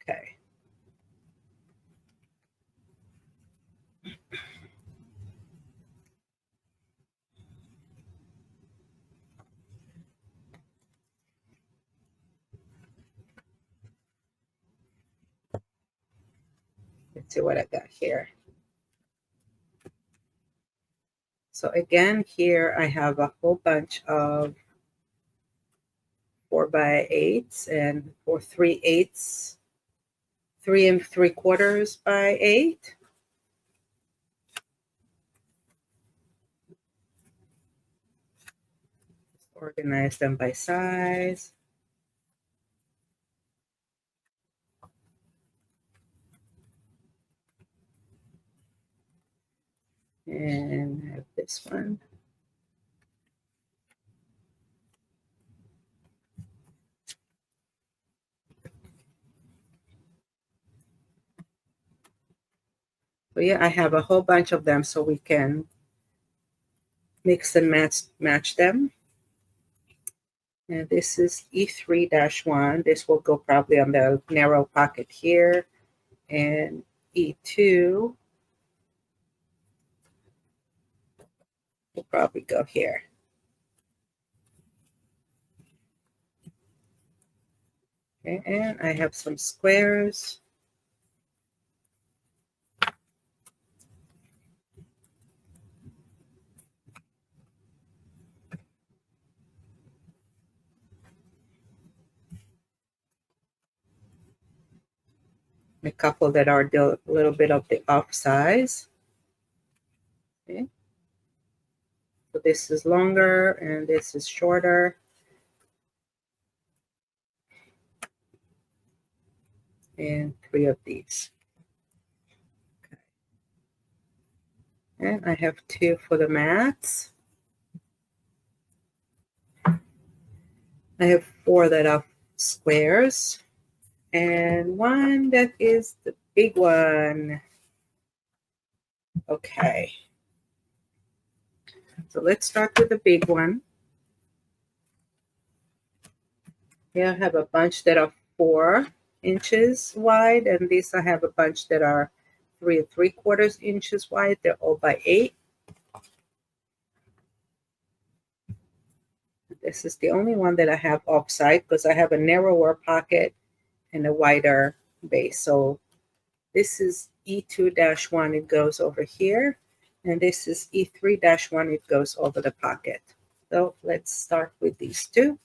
Okay. Let's see what I got here. So again, here I have a whole bunch of 4x8s and or 3/8, 3 3/4 by 8. Organize them by size. And I have this one. So yeah, I have a whole bunch of them so we can mix and match them. And this is E3-1. This will go probably on the narrow pocket here. And E2 will probably go here. Okay, and I have some squares. A couple that are a little bit of the off size. Okay. So this is longer and this is shorter. And 3 of these. Okay. And I have 2 for the mats. I have 4 that are squares. And 1 that is the big one. Okay. So let's start with the big one. Here I have a bunch that are 4 inches wide, and these I have a bunch that are 3 3/4 inches wide. They're all by 8. This is the only one that I have offside because I have a narrower pocket and a wider base. So this is E2-1, it goes over here, and this is E3-1, it goes over the pocket. So let's start with these 2.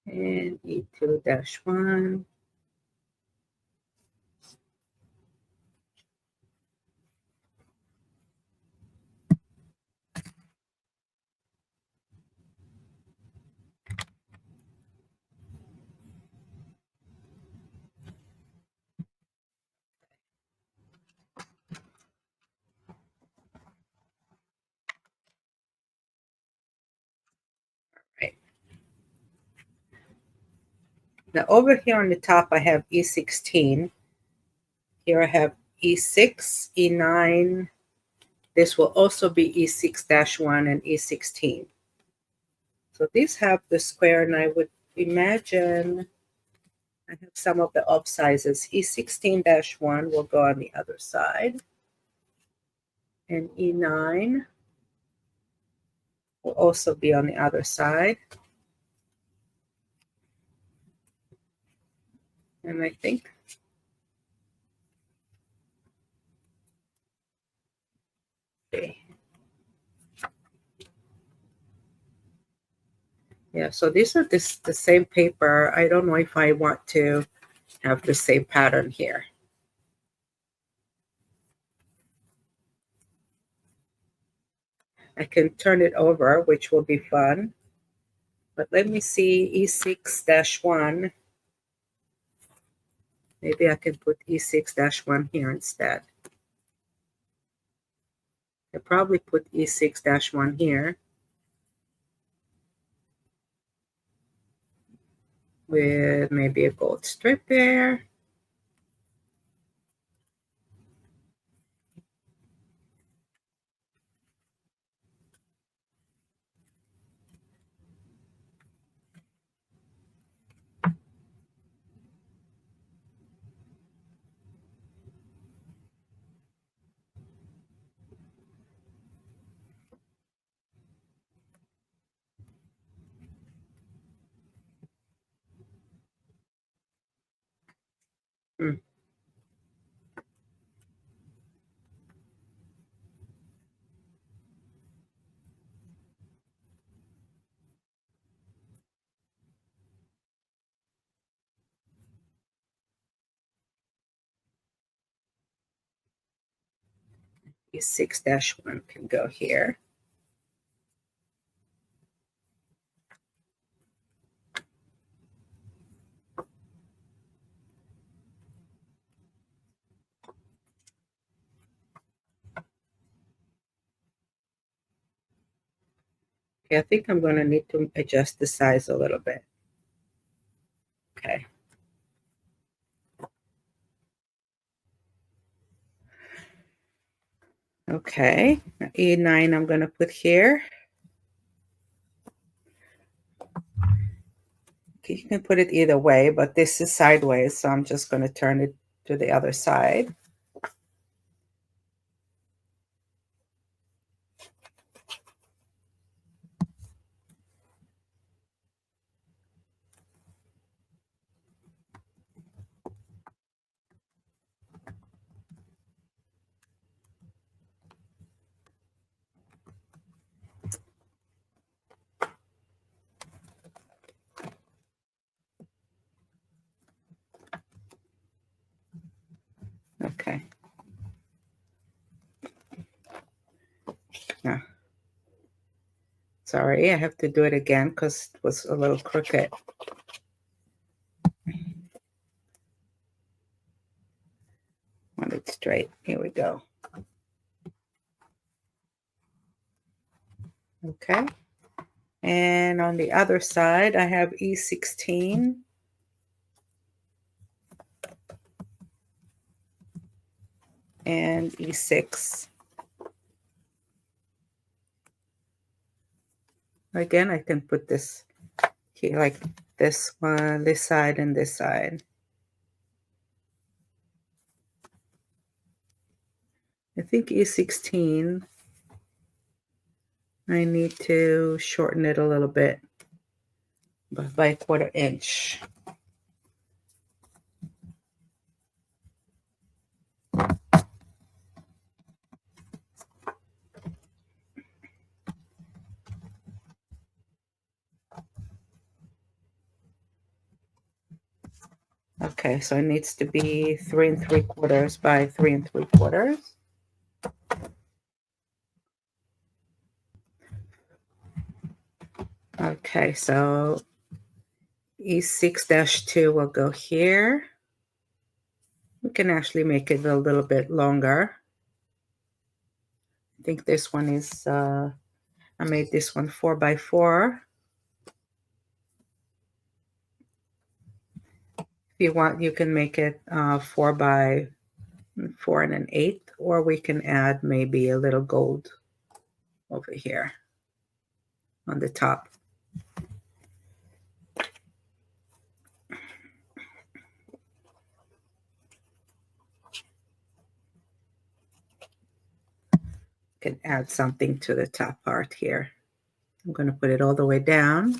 And E2-1. Right. Now over here on the top, I have E16. Here I have E6, E9. This will also be E6-1 and E16. So these have the square, and I would imagine I have some of the off sizes. E16-1 will go on the other side, and E9 will also be on the other side. And I think okay. Yeah, so these are the same paper. I don't know if I want to have the same pattern here. I can turn it over, which will be fun. But let me see E6-1. Maybe I can put E6-1 here instead. I'll probably put E6-1 here with maybe a gold strip there. Hmm. E6-1 can go here. Okay, I think I'm going to need to adjust the size a little bit. Okay. Okay, E9 I'm going to put here. Okay, you can put it either way, but this is sideways, so I'm just going to turn it to the other side. Okay. Yeah. Sorry, I have to do it again because it was a little crooked. Want it straight. Here we go. Okay. And on the other side, I have E16 and E6. Again, I can put this here, like this one, this side, and this side. I think E16, I need to shorten it a little bit by a 1/4 inch. Okay, so it needs to be 3 3/4 by 3 3/4. Okay, so E6-2 will go here. We can actually make it a little bit longer. I think this one is, I made this one 4 by 4. If you want, you can make it 4 by 4 and 1/8, or we can add maybe a little gold over here on the top. Can add something to the top part here. I'm going to put it all the way down.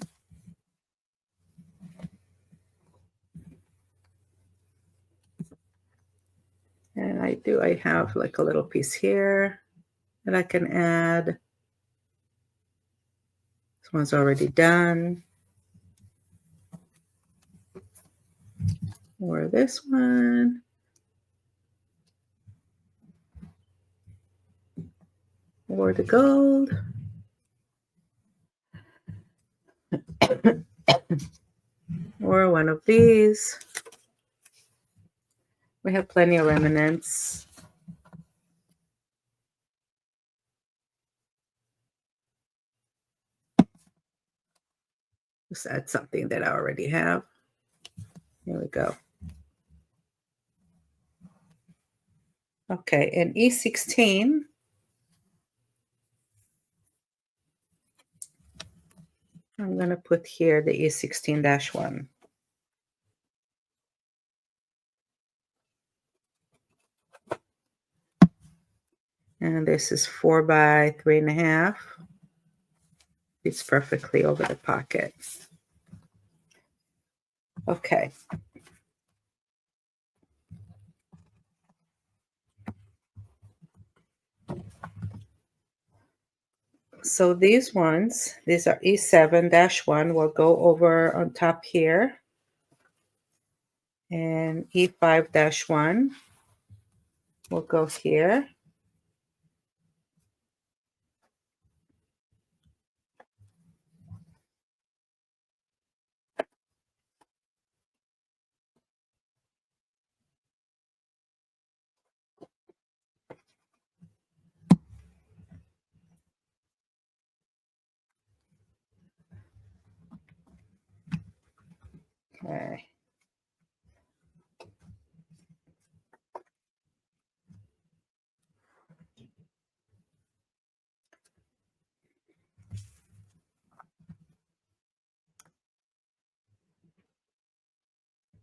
And I have like a little piece here that I can add. This one's already done. Or this one. Or the gold. Or one of these. We have plenty of remnants. Just add something that I already have. Here we go. Okay, and E16. I'm going to put here the E16-1. And this is 4 by 3.5. Fits perfectly over the pocket. Okay. So these ones, these are E7-1, will go over on top here. And E5-1 will go here. Okay.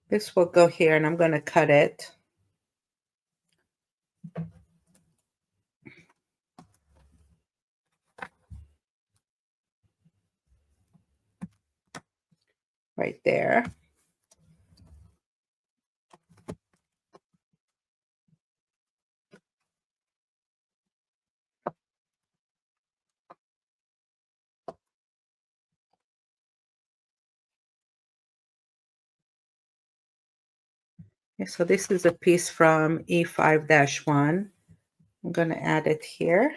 This will go here, and I'm going to cut it. Right there. Okay, so this is a piece from E5-1. I'm going to add it here.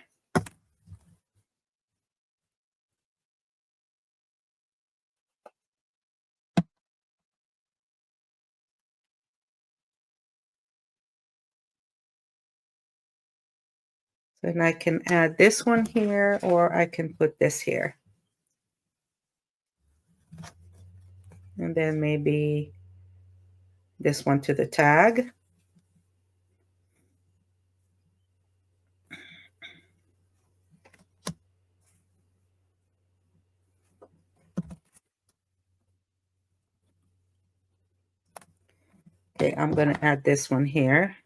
Then I can add this one here, or I can put this here. And then maybe this one to the tag. Okay, I'm going to add this one here.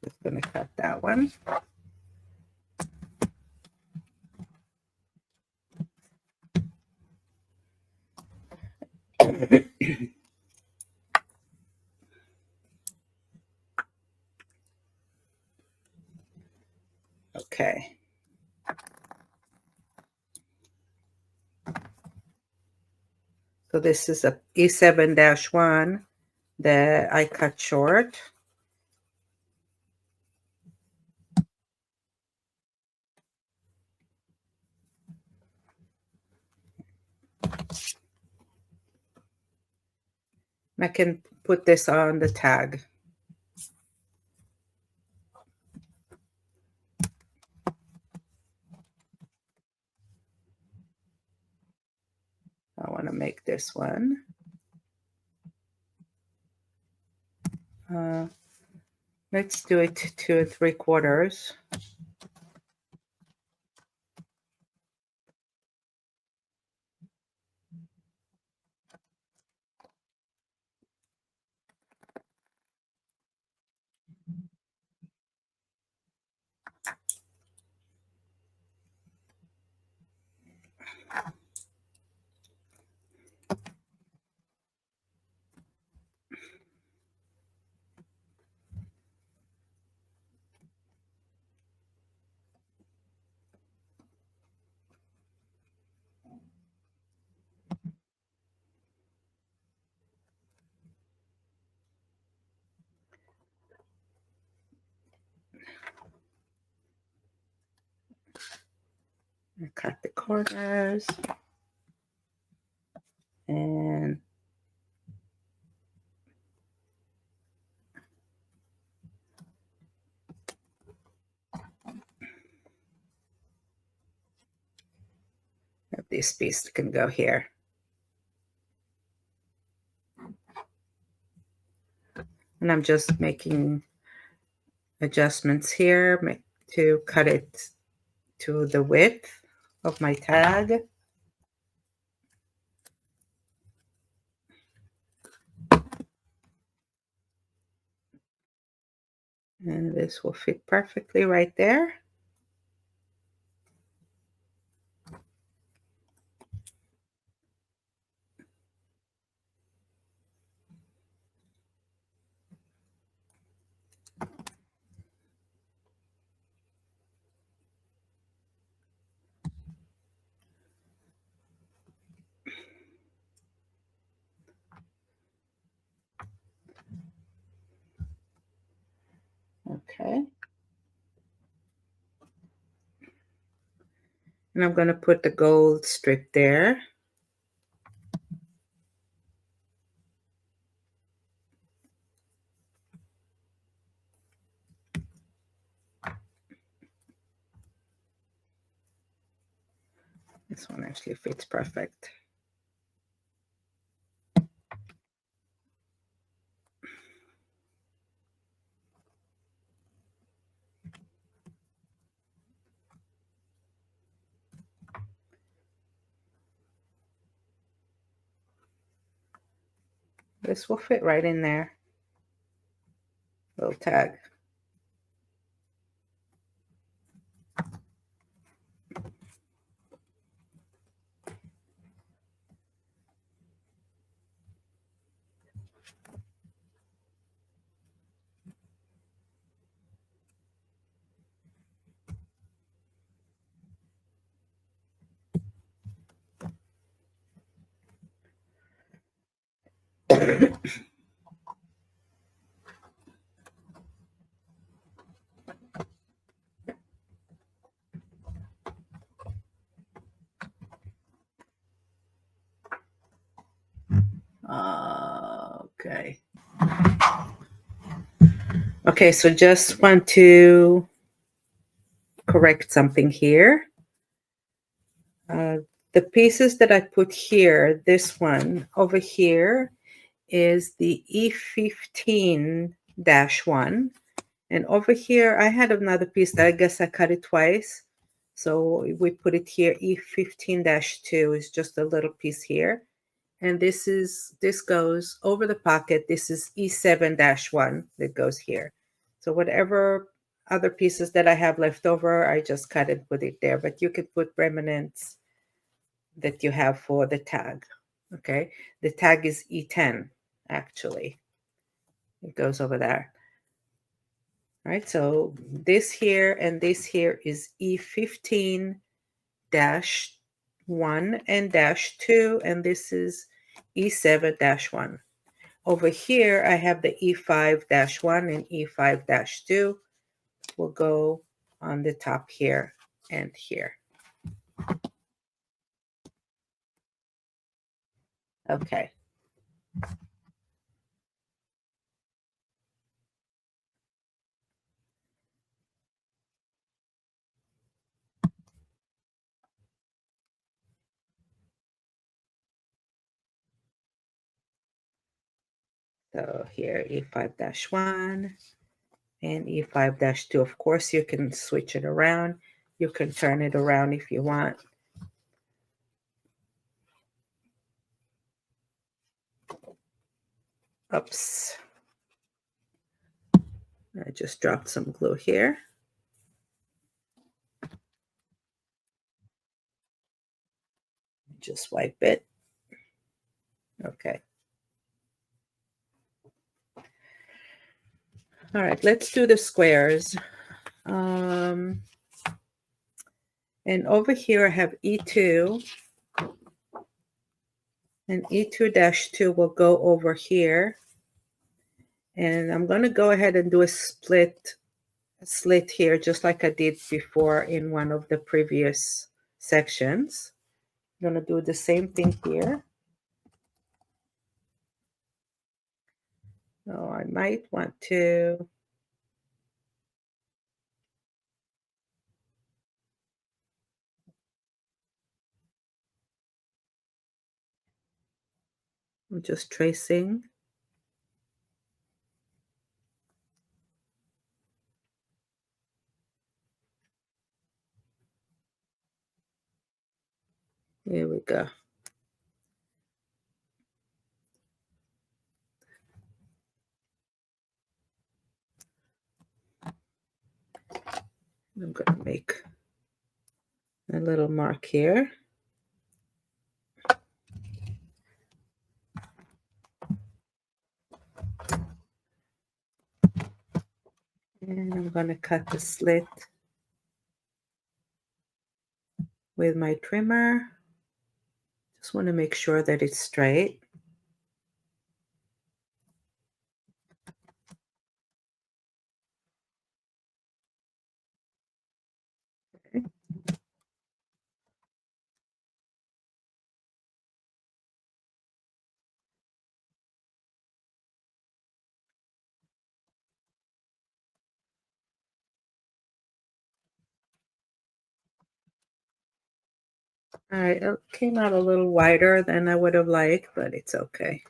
Just going to cut that one. Okay. So this is a E7-1 that I cut short. I can put this on the tag. I want to make this one. Let's do it 2 3/4. Cut the corners and this piece can go here. And I'm just making adjustments here to cut it to the width of my tag. And this will fit perfectly right there. Okay. And I'm going to put the gold strip there. This one actually fits perfect. This will fit right in there. Little tag. Okay. Okay, so just want to correct something here. The pieces that I put here, this one over here is the E15-1. And over here, I had another piece that I guess I cut it twice. So we put it here, E15-2 is just a little piece here. And this goes over the pocket. This is E7-1 that goes here. So whatever other pieces that I have left over, I just cut and put it there. But you could put remnants that you have for the tag. Okay, the tag is E10 actually. It goes over there. All right, so this here and this here is E15-1 and -2, and this is E7-1. Over here, I have the E5-1 and E5-2 will go on the top here and here. Okay. So here, E5-1 and E5-2. Of course, you can switch it around. You can turn it around if you want. Oops. I just dropped some glue here. Just wipe it. Okay. All right, let's do the squares. And over here I have E2. And E2-2 will go over here. And I'm going to go ahead and do a slit here, just like I did before in one of the previous sections. I'm going to do the same thing here. So I might want to I'm just tracing. Here we go. I'm going to make a little mark here. And I'm going to cut the slit with my trimmer. Just want to make sure that it's straight. Okay. All right, it came out a little wider than I would have liked, but it's okay.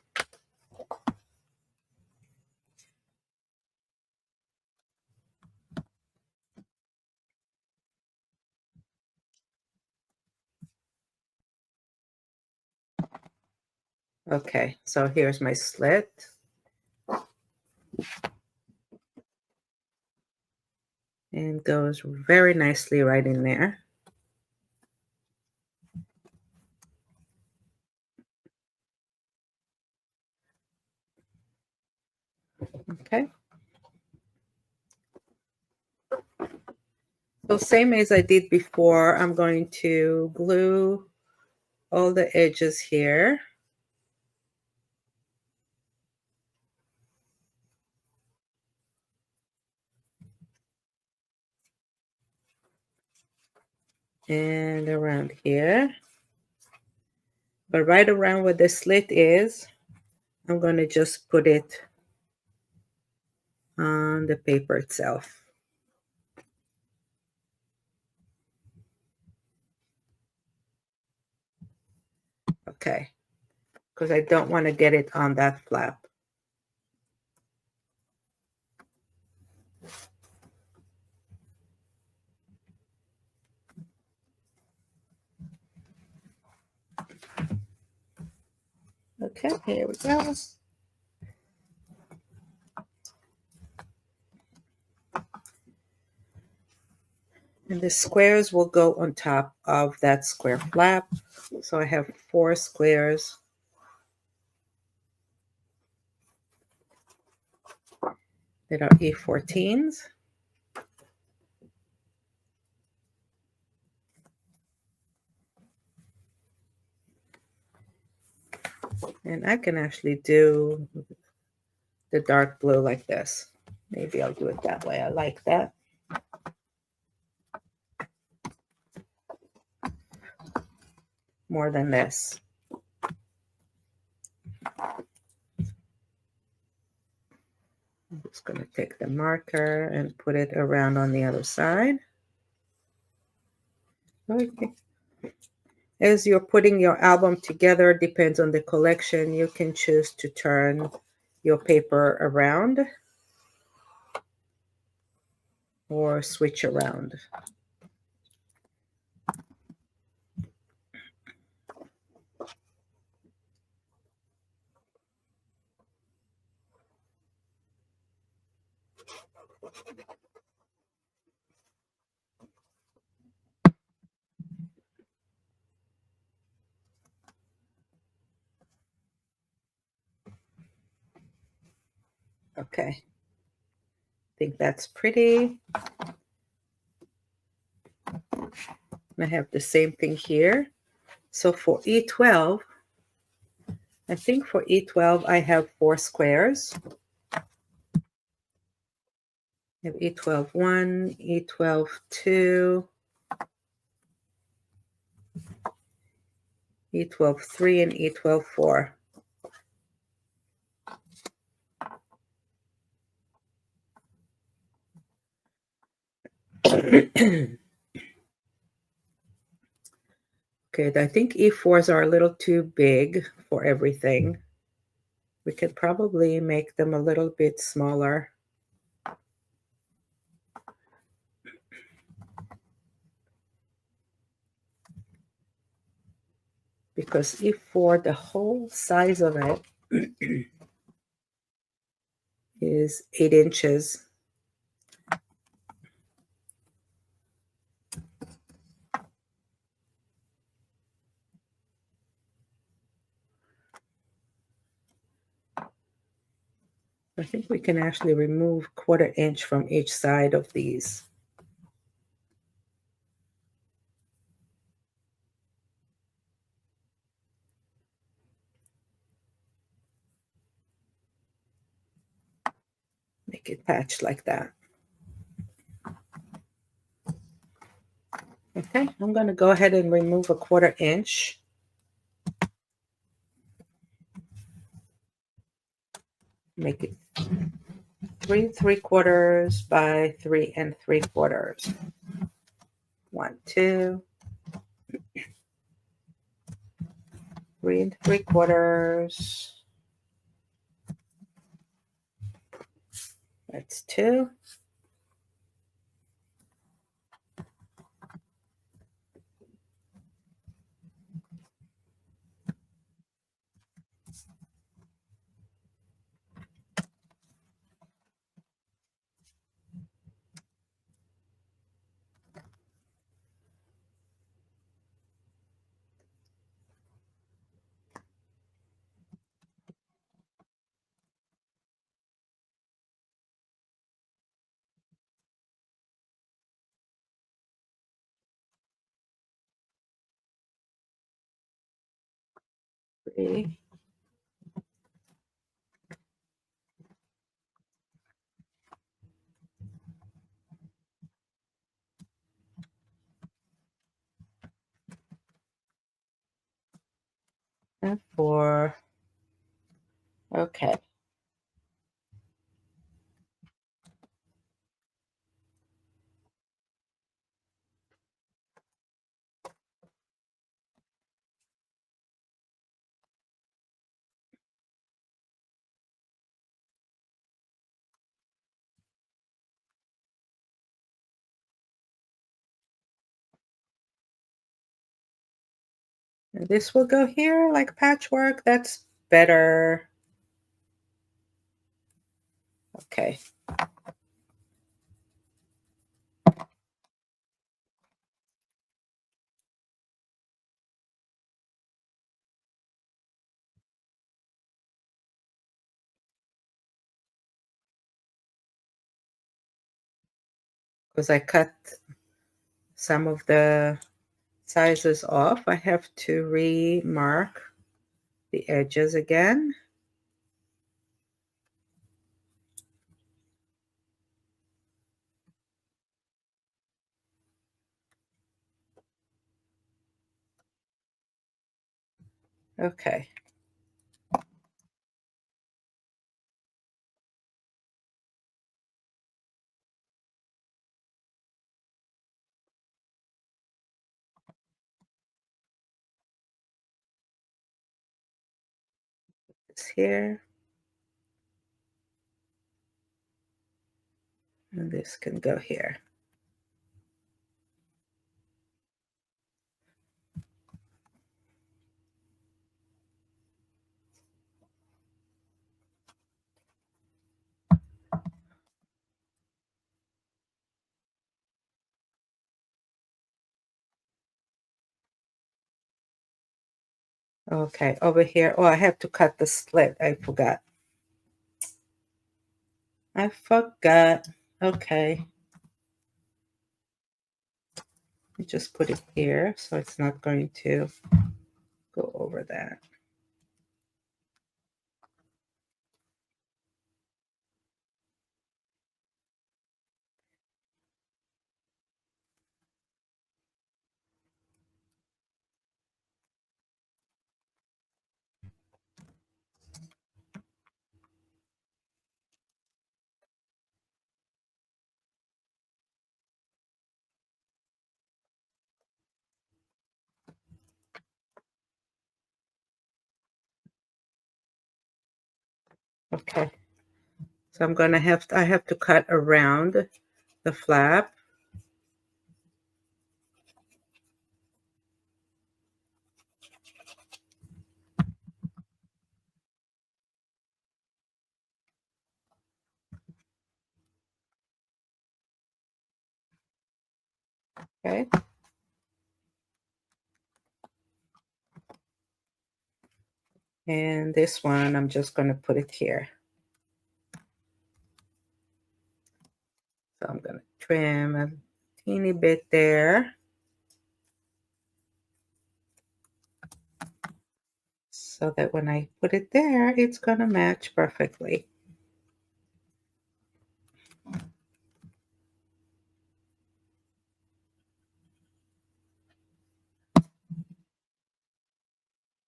Okay, so here's my slit. And goes very nicely right in there. Okay. So same as I did before, I'm going to glue all the edges here. And around here. But right around where the slit is, I'm going to just put it on the paper itself. Okay, because I don't want to get it on that flap. Okay, here we go. And the squares will go on top of that square flap. So I have 4 squares that are E14s. And I can actually do the dark blue like this. Maybe I'll do it that way. I like that. More than this. I'm just going to take the marker and put it around on the other side. Okay. As you're putting your album together, depends on the collection, you can choose to turn your paper around or switch around. Okay, I think that's pretty. And I have the same thing here. So for E12, I think for E12 I have 4 squares. I have E12 1, E12 2, E12 3, and E12 4. Okay, I think E4s are a little too big for everything. We could probably make them a little bit smaller. Because E4, the whole size of it is 8 inches. I think we can actually remove 1/4 inch from each side of these. Make it patch like that. Okay, I'm going to go ahead and remove 1/4 inch. Make it 3 3/4 by 3 3/4. 1, 2, 3 3/4. That's 2. Three. And 4. Okay. And this will go here like patchwork. That's better. Okay. Because I cut some of the sizes off, I have to remark the edges again. Okay. It's here. And this can go here. Okay, over here. Oh, I have to cut the slit. I forgot. Okay. You just put it here so it's not going to go over that. Okay. So I have to cut around the flap. Okay. And this one, I'm just going to put it here. So I'm going to trim a teeny bit there. So that when I put it there, it's going to match perfectly.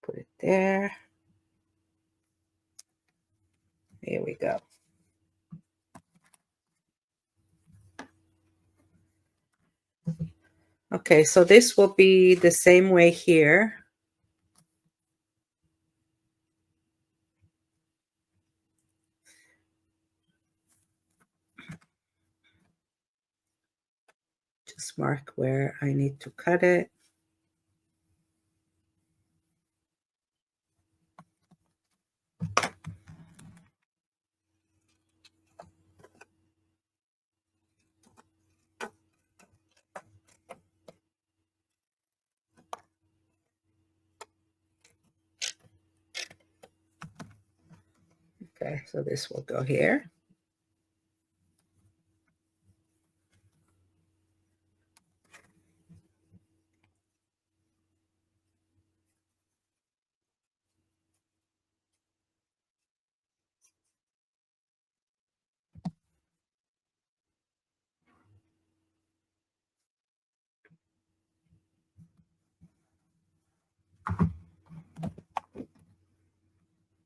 Put it there. Here we go. Okay, so this will be the same way here. Just mark where I need to cut it. Okay, so this will go here.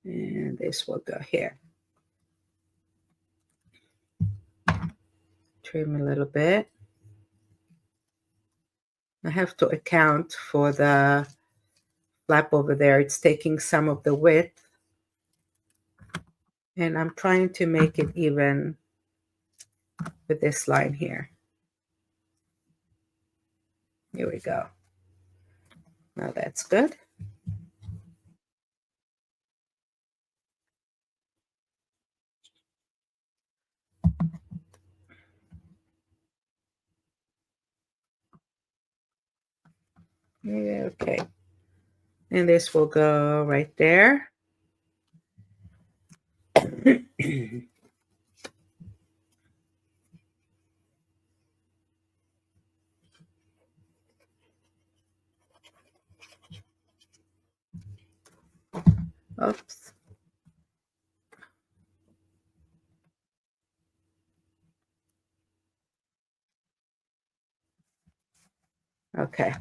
And this will go here. Trim a little bit. I have to account for the flap over there. It's taking some of the width. And I'm trying to make it even with this line here. Here we go. Now that's good. Yeah, okay. And this will go right there. Oops. Okay.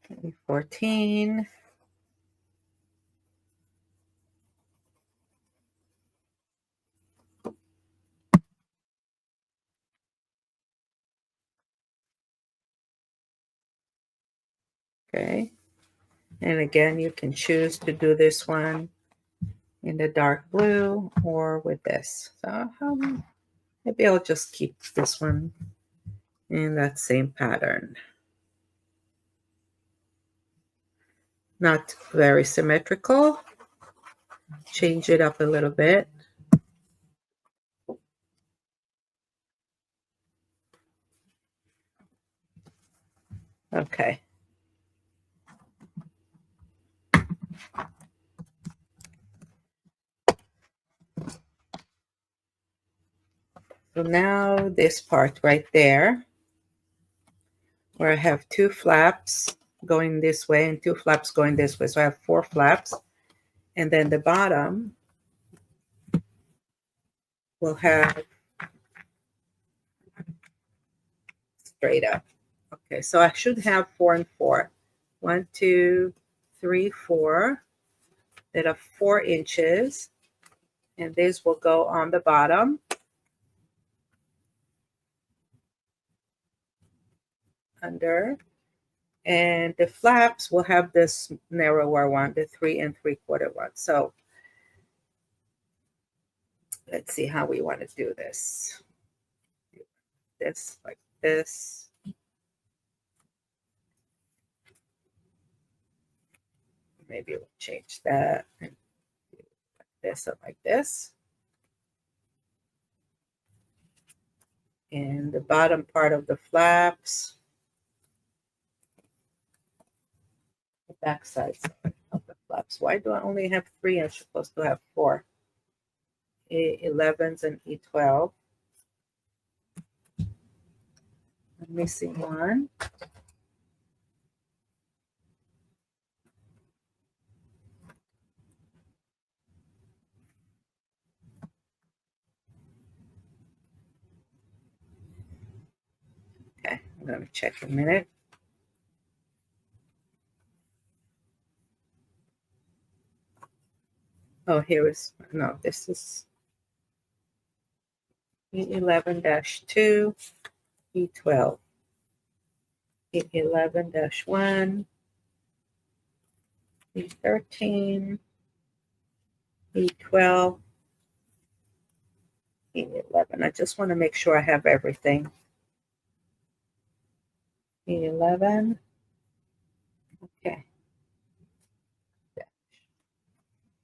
Okay, 14. Okay. And again, you can choose to do this one in the dark blue or with this. So maybe I'll just keep this one in that same pattern. Not very symmetrical. Change it up a little bit. Okay. So now this part right there, where I have two flaps going this way and two flaps going this way. So I have 4 flaps. And then the bottom will have straight up. Okay, so I should have 4 and 4. 1, 2, 3, 4. That are 4 inches. And this will go on the bottom. Under. And the flaps will have this narrower one, the 3 3/4 one. So let's see how we want to do this. This like this. Maybe we'll change that. And do this up like this. And the bottom part of the flaps, the back side of the flaps. Why do I only have 3? I'm supposed to have 4. E11s and E12. I'm missing one. Okay, I'm going to check a minute. Oh, here is, no, this is E11-2, E12, E11-1, E13, E12, E11. I just want to make sure I have everything. E11. Okay.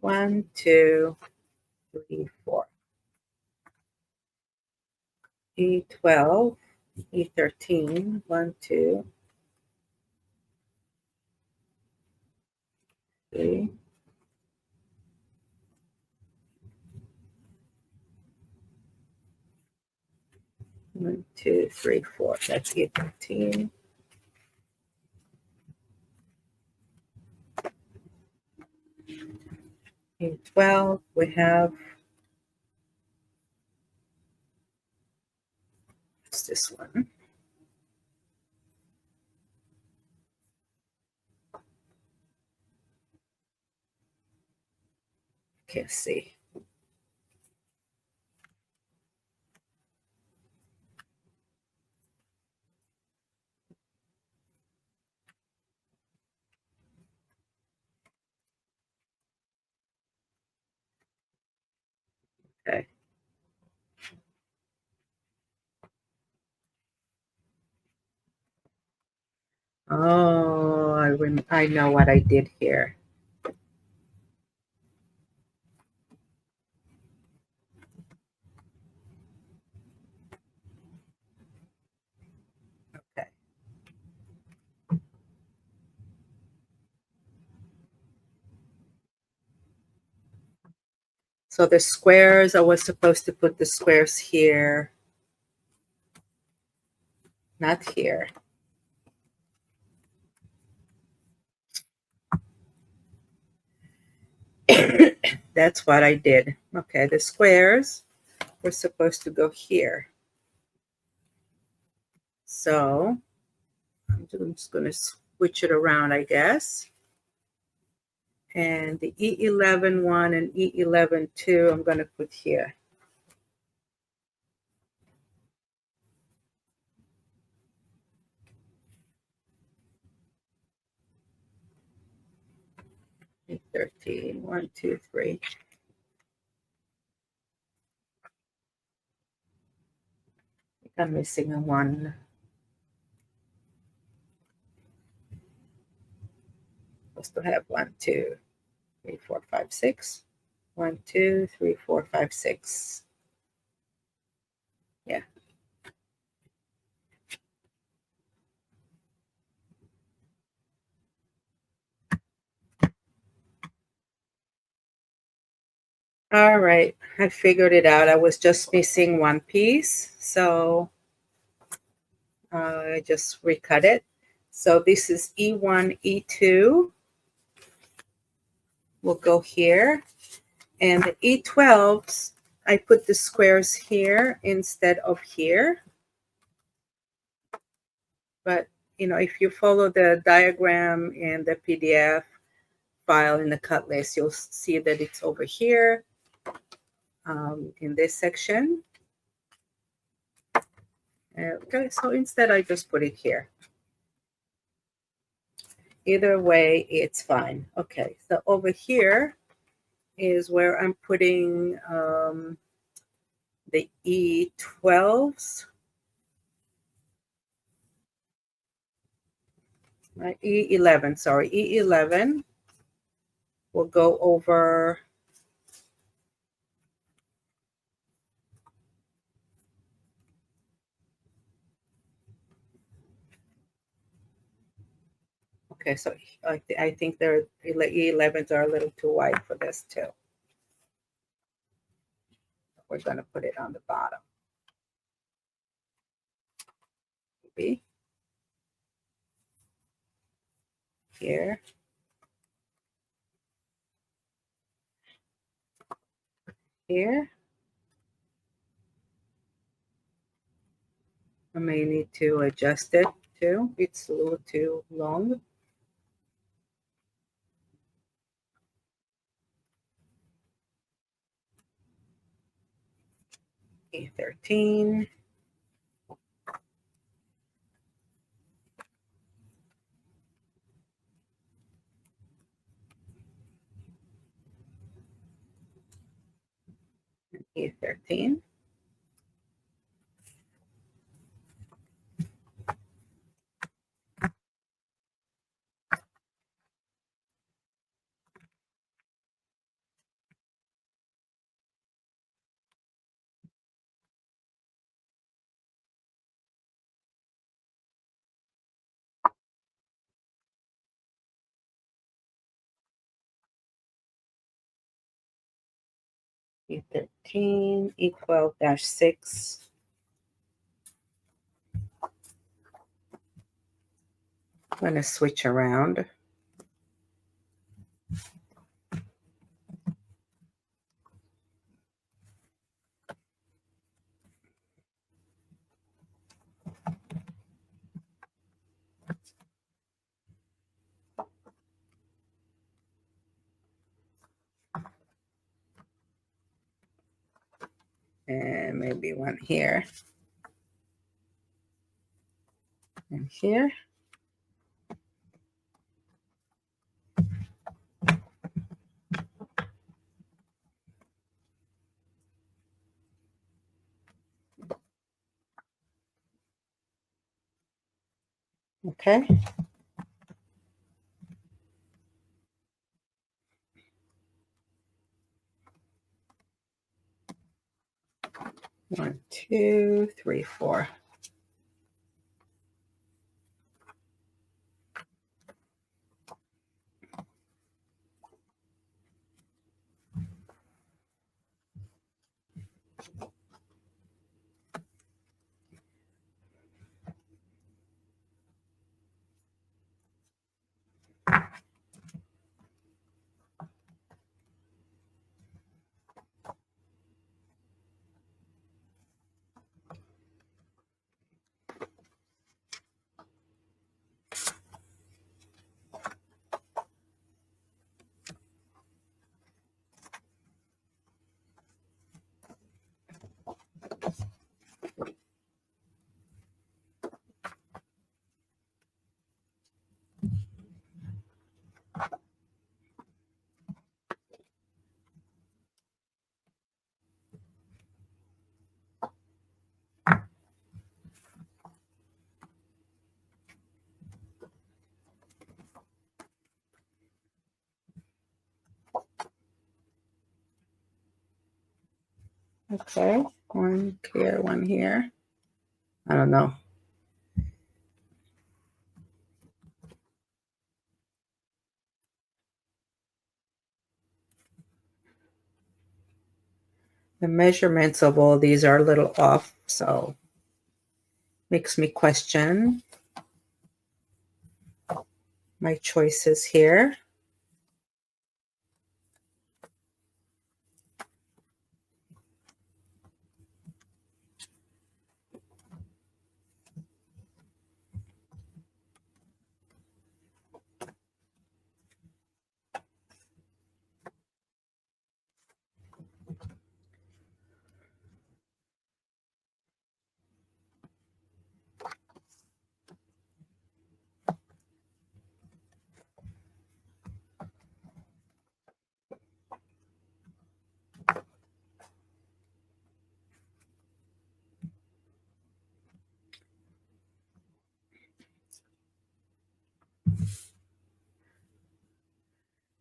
1, 2, 3, 4. E12, E13, 1, 2, 3. 1, 2, 3, 4. That's E13. E12, we have It's this one. Can't see. Okay. Oh, I know what I did here. Okay. So the squares, I was supposed to put the squares here, not here. That's what I did. Okay, the squares were supposed to go here. So I'm just going to switch it around, I guess. And the E11 one and E11 two, I'm going to put here. E13, 1, 2, 3. I think I'm missing a one. Supposed to have 1, 2, 3, 4, 5, 6. 1, 2, 3, 4, 5, 6. Yeah. All right, I figured it out. I was just missing one piece, so I just recut it. So this is E1, E2 will go here. And the E12s, I put the squares here instead of here. But, you know, if you follow the diagram in the PDF file in the cut list, you'll see that it's over here in this section. Okay, so instead I just put it here. Either way, it's fine. Okay, so over here is where I'm putting the E12s. Right, E11, sorry, E11 will go over okay, so I think the E11s are a little too wide for this too. We're going to put it on the bottom. Maybe here. Here. I may need to adjust it too. It's a little too long. E13. E13. E13, E12-6. I'm going to switch around. and maybe one here and here. Okay. One, two, three, four. Okay, one here, one here. I don't know. The measurements of all these are a little off, so makes me question my choices here.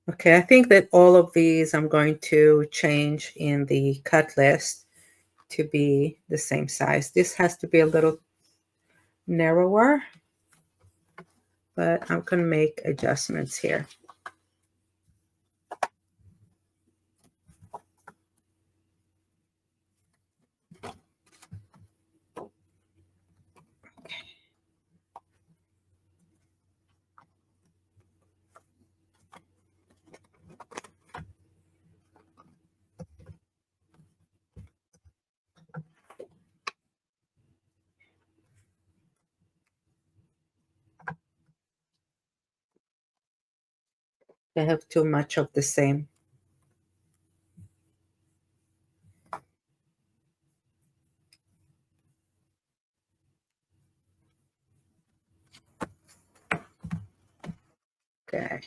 Okay, I think that all of these I'm going to change in the cut list to be the same size. This has to be a little narrower, but I'm going to make adjustments here. I have too much of the same. Okay.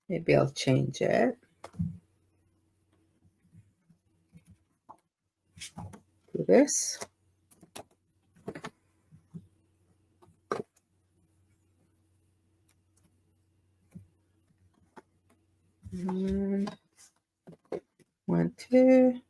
Maybe I'll change it to this. And 1, 2.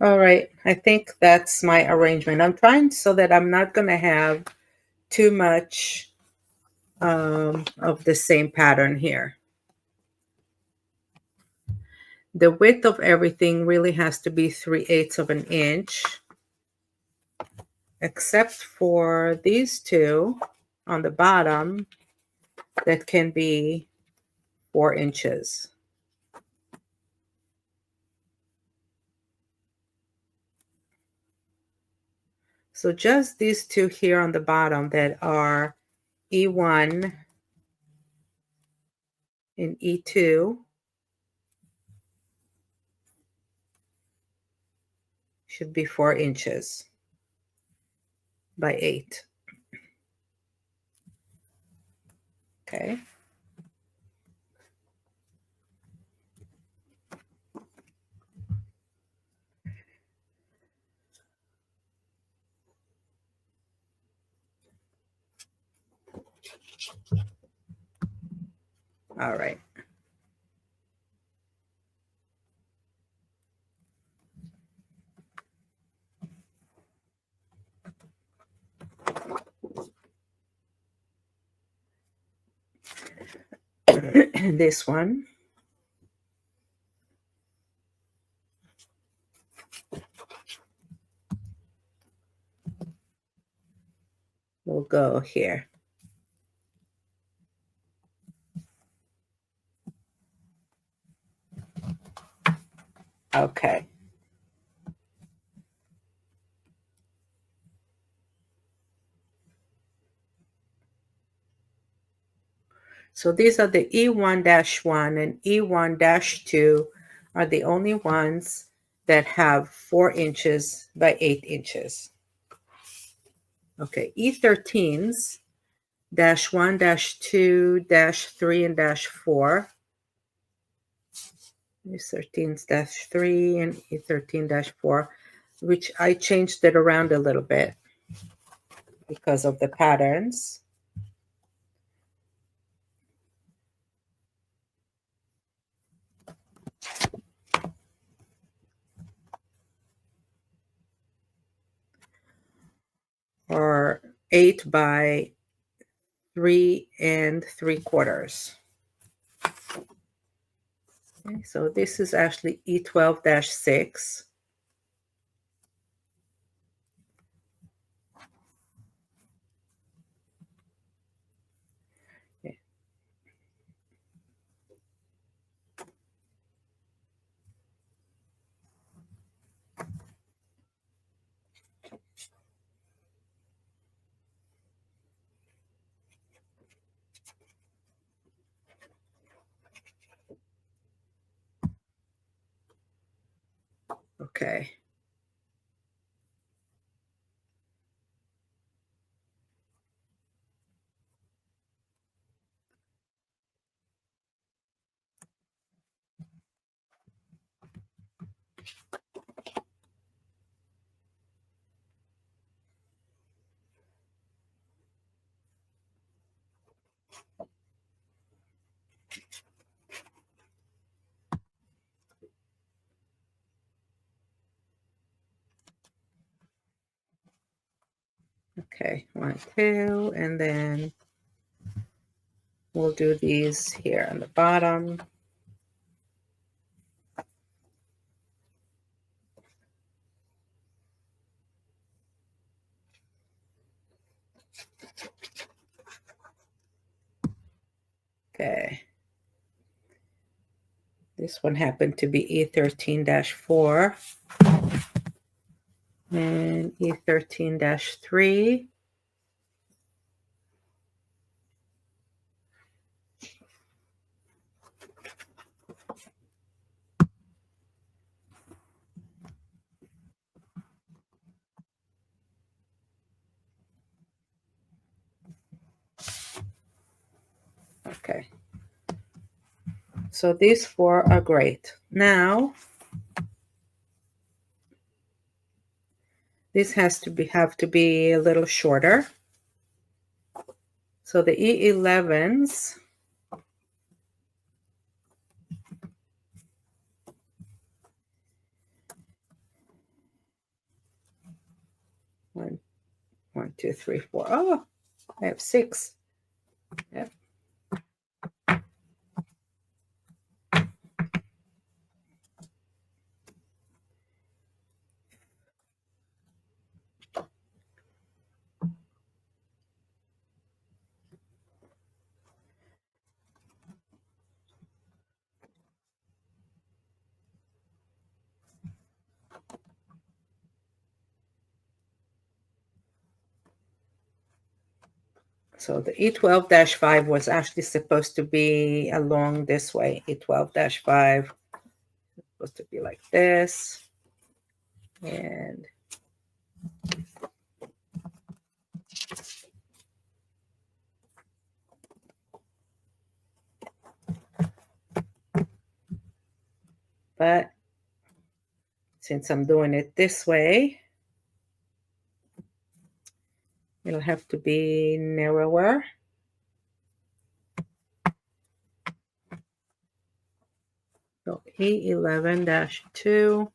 All right, I think that's my arrangement. I'm trying so that I'm not going to have too much of the same pattern here. The width of everything really has to be 3/8 of an inch. except for these two on the bottom that can be 4 inches. So just these two here on the bottom that are E1 and E2 should be 4 inches by 8. Okay. All right. This one will go here. Okay. So these are the E1-1 and E1-2 are the only ones that have 4 inches by 8 inches. Okay, E13s, -1, -2, -3, and -4. E13s -3 and E13-4, which I changed it around a little bit because of the patterns. Or 8 by 3 3/4. Okay, so this is actually E12-6. Okay. Okay, 1, 2, and then we'll do these here on the bottom. Okay. This one happened to be E13-4 and E13-3. Okay. So these 4 are great. Now, this have to be a little shorter. So the E11s, one, 2, 3, 4. Oh, I have 6. Yep. So the E12-5 was actually supposed to be along this way. E12-5 supposed to be like this. And but since I'm doing it this way, it'll have to be narrower. So E11-2.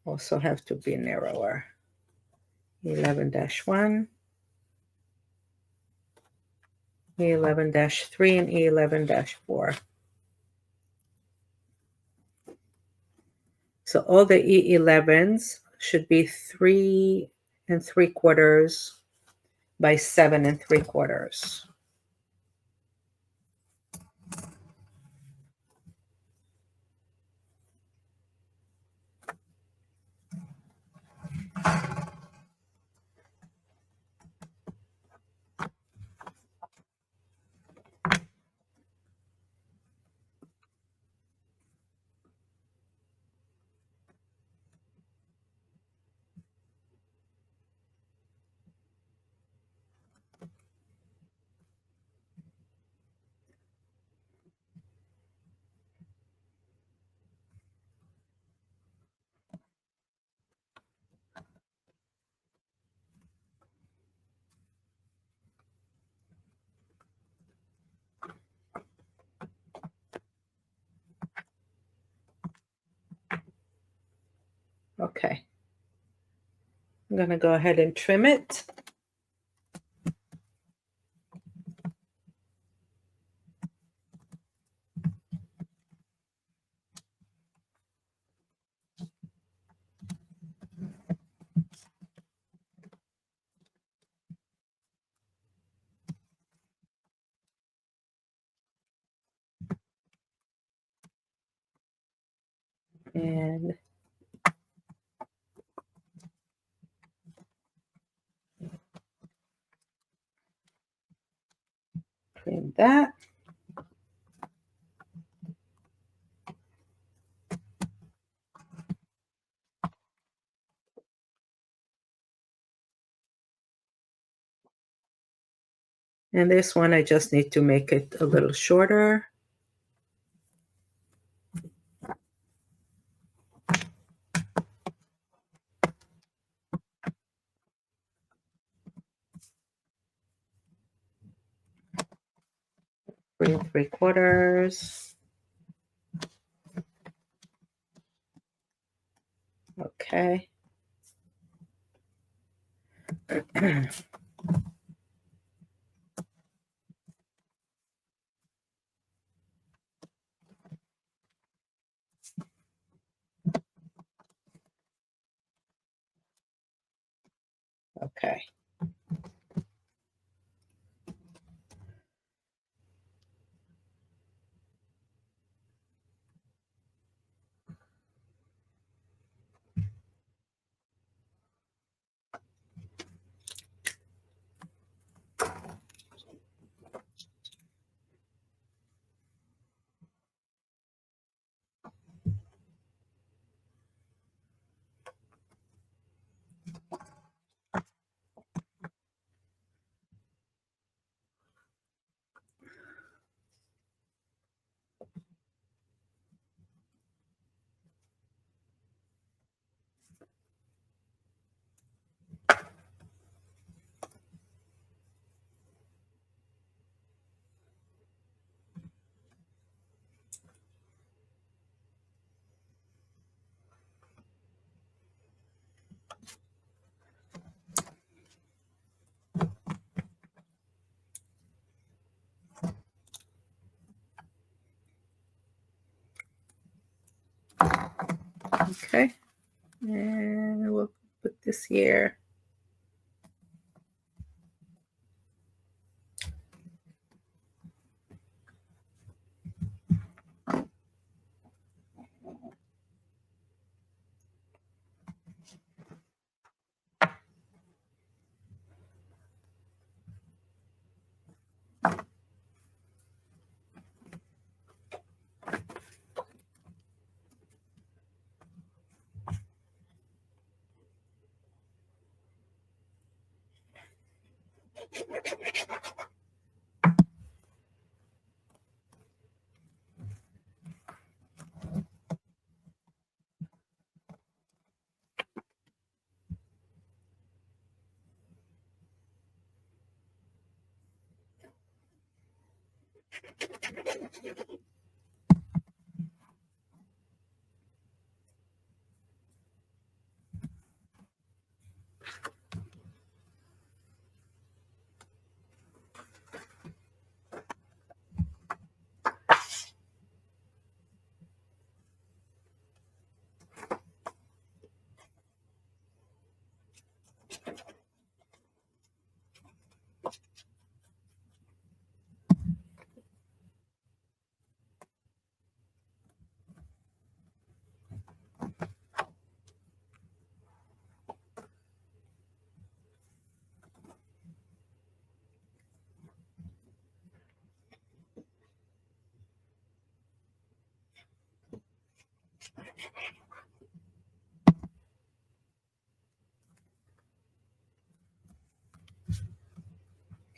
Also have to be narrower. E11-1, E11-3, and E11-4. So all the E11s should be 3 3/4 by 7 3/4. Okay. I'm going to go ahead and trim it. And trim that. And this one, I just need to make it a little shorter. Three 3/4. Okay. Okay. Okay. And we'll put this here.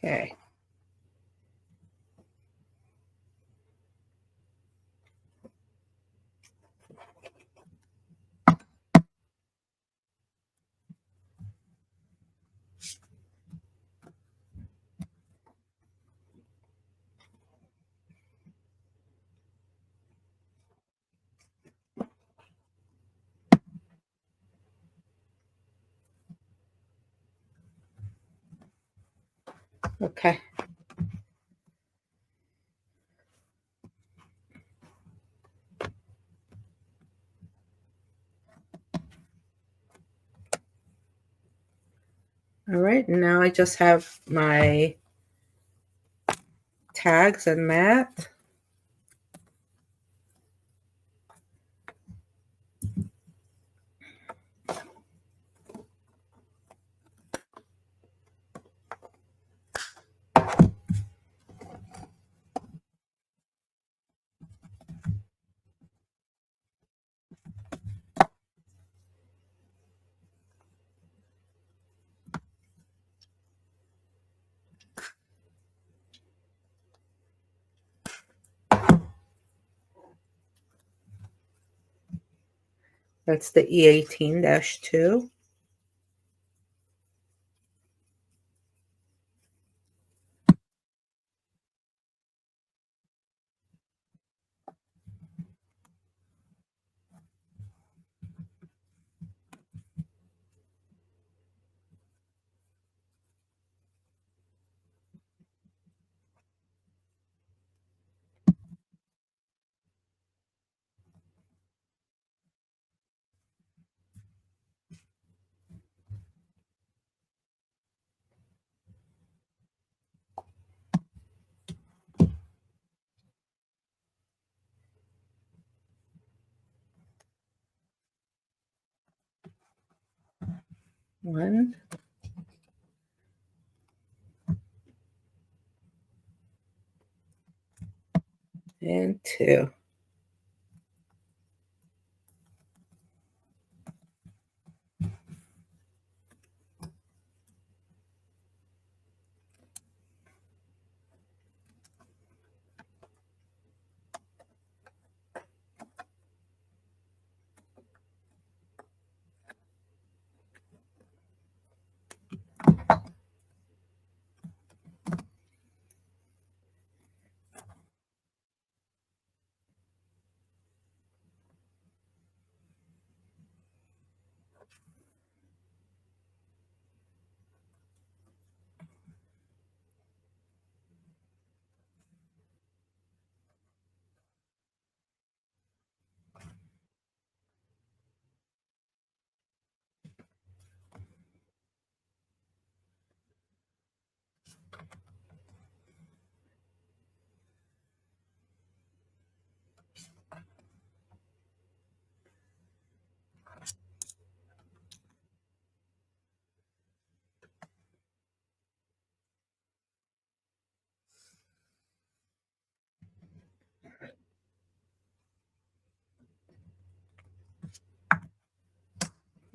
Okay. Okay. All right, now I just have my tags and mat. That's the E18-2. One and two.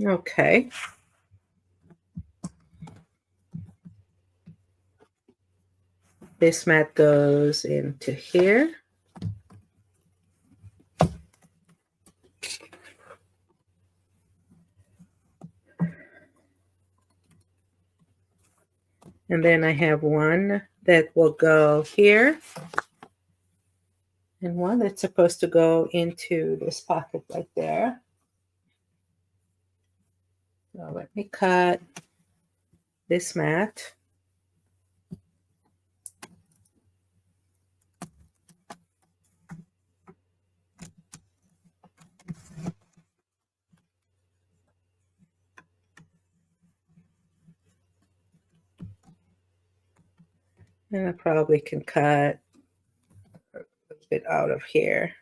Okay. This mat goes into here. And then I have one that will go here. and one that's supposed to go into this pocket right there. So let me cut this mat. And I probably can cut a little bit out of here.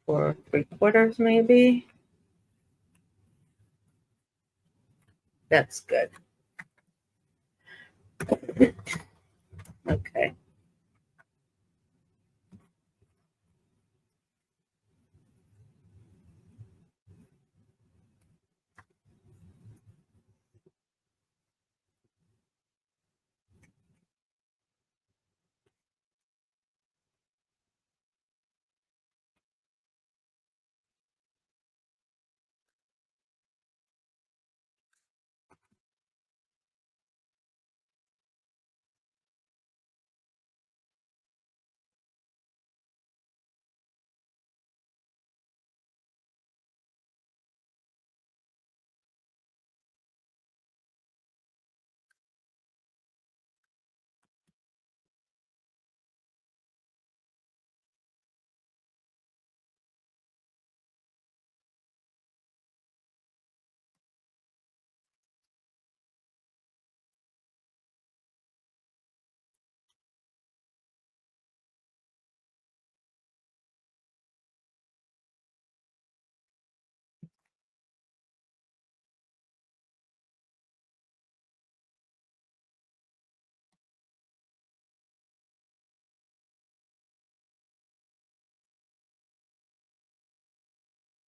For 3/4 maybe. That's good. Okay.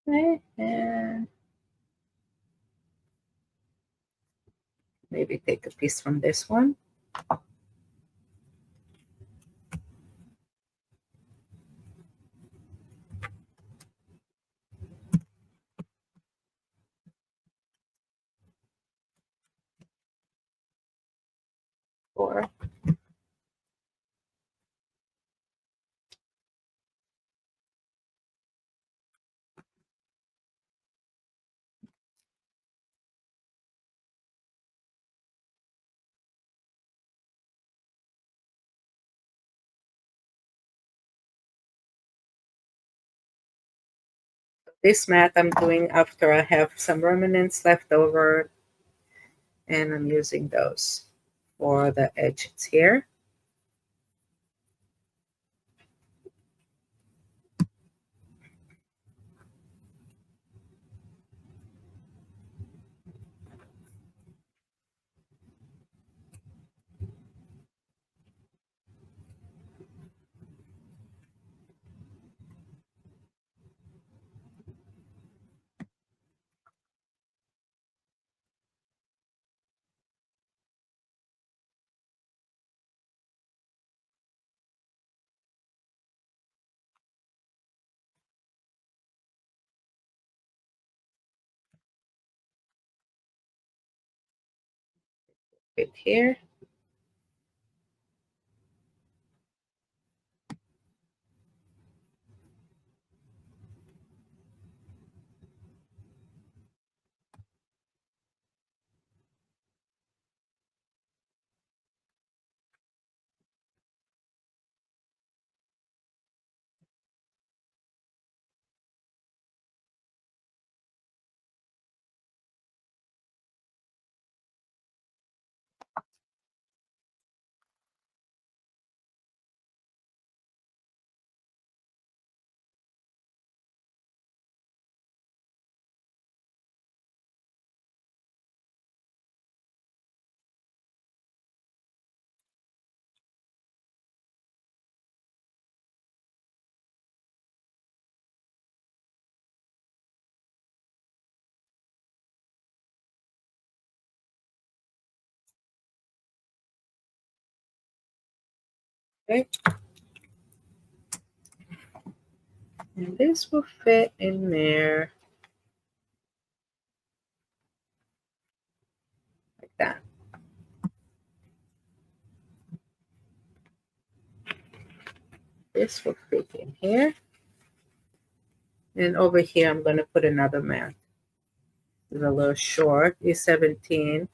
Okay. And maybe take a piece from this one. Or this mat I'm doing after I have some remnants left over, and I'm using those for the edges here. Right here. Okay. And this will fit in there. that. This will fit in here. And over here, I'm going to put another mat. It's a little short. It's 17.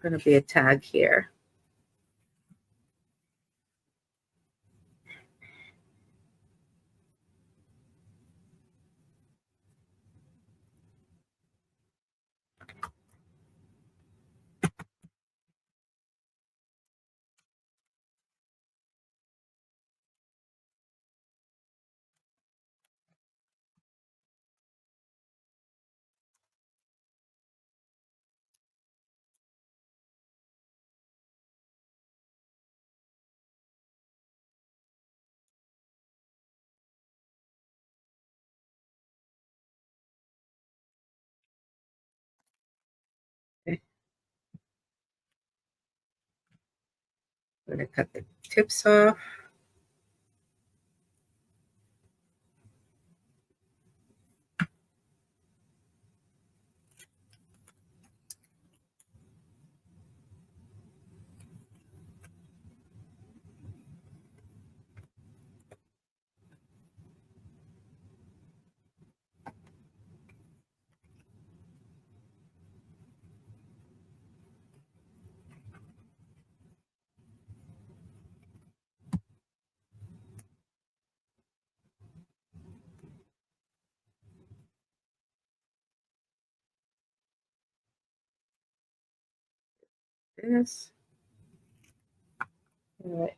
Going to be a tag here. Okay. I'm going to cut the tips off. This. All right.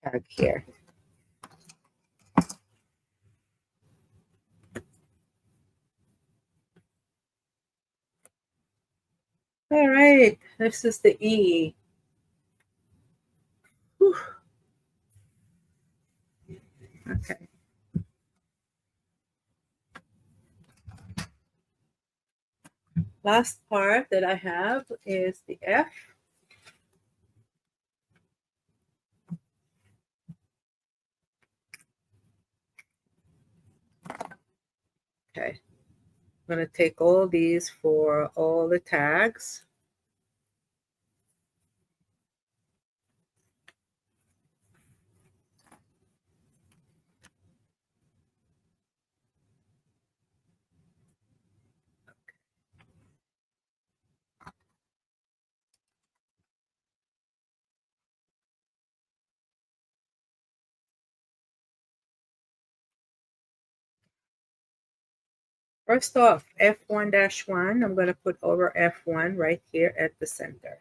Tag here. All right. This is the E. Whew. Okay. Last part that I have is the F. Okay. I'm going to take all these for all the tags. First off, F1-1, I'm going to put over F1 right here at the center.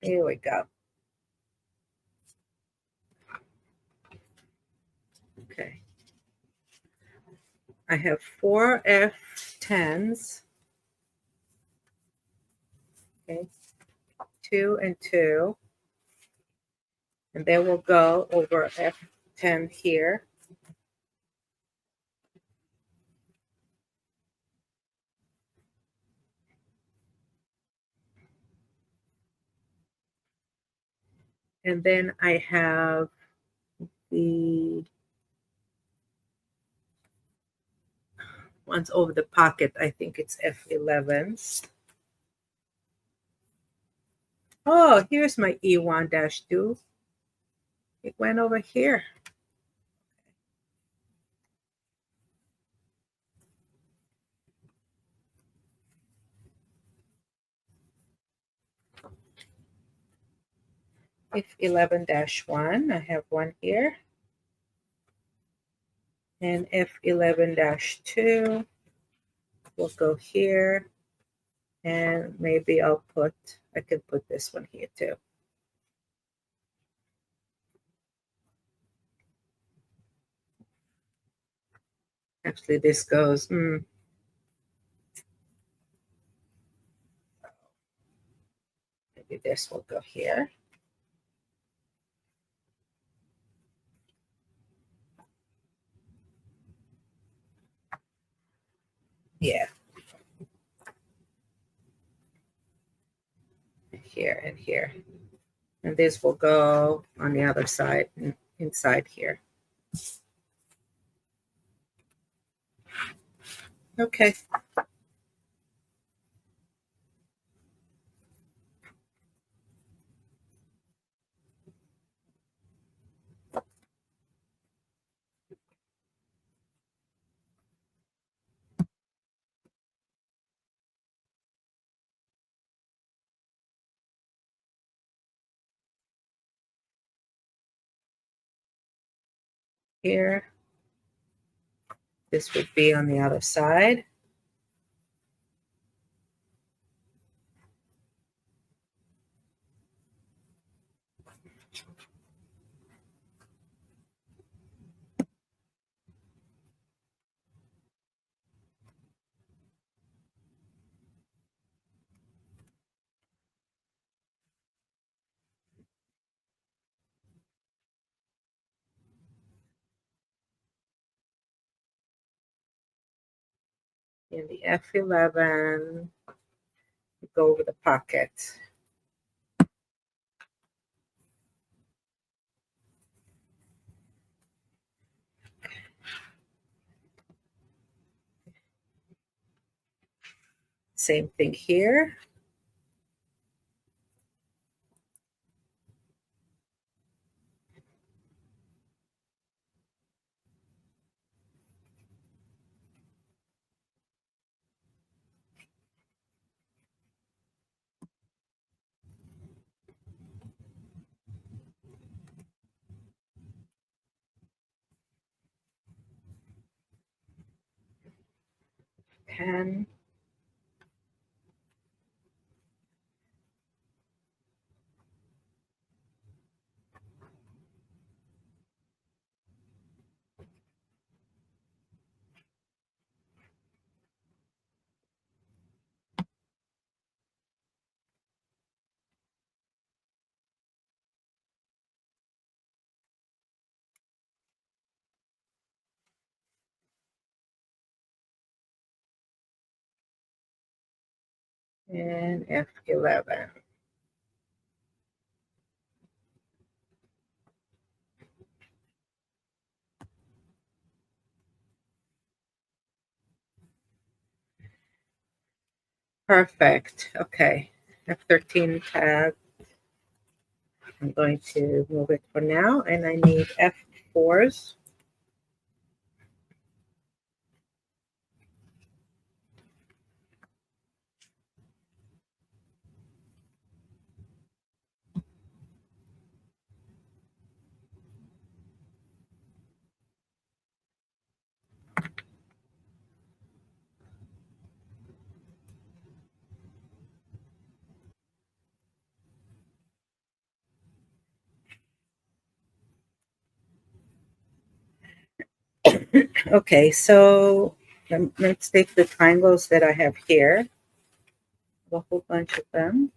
Here we go. Okay. I have 4 F10s. Okay. 2 and 2. And then we'll go over F10 here. And then I have the ones over the pocket. I think it's F11s. Oh, here's my E1-2. It went over here. F11-1, I have one here. And F11-2 will go here. And maybe I can put this one here too. Actually, this goes, maybe this will go here. Yeah. Here and here. And this will go on the other side, inside here. Okay. Here. This would be on the other side. In the F11, go over the pocket. Same thing here. Pen. And F11. Perfect. Okay. F13 tab. I'm going to move it for now, and I need F4s. Okay, so let's take the triangles that I have here, a whole bunch of them.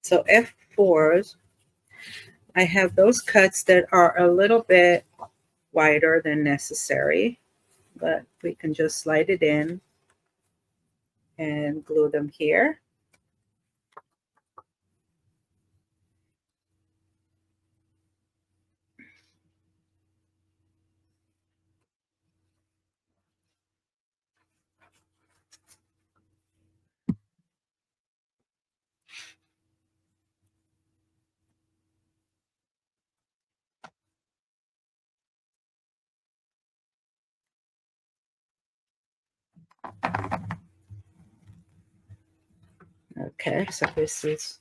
So F4s, I have those cuts that are a little bit wider than necessary, but we can just slide it in and glue them here. Okay, so this is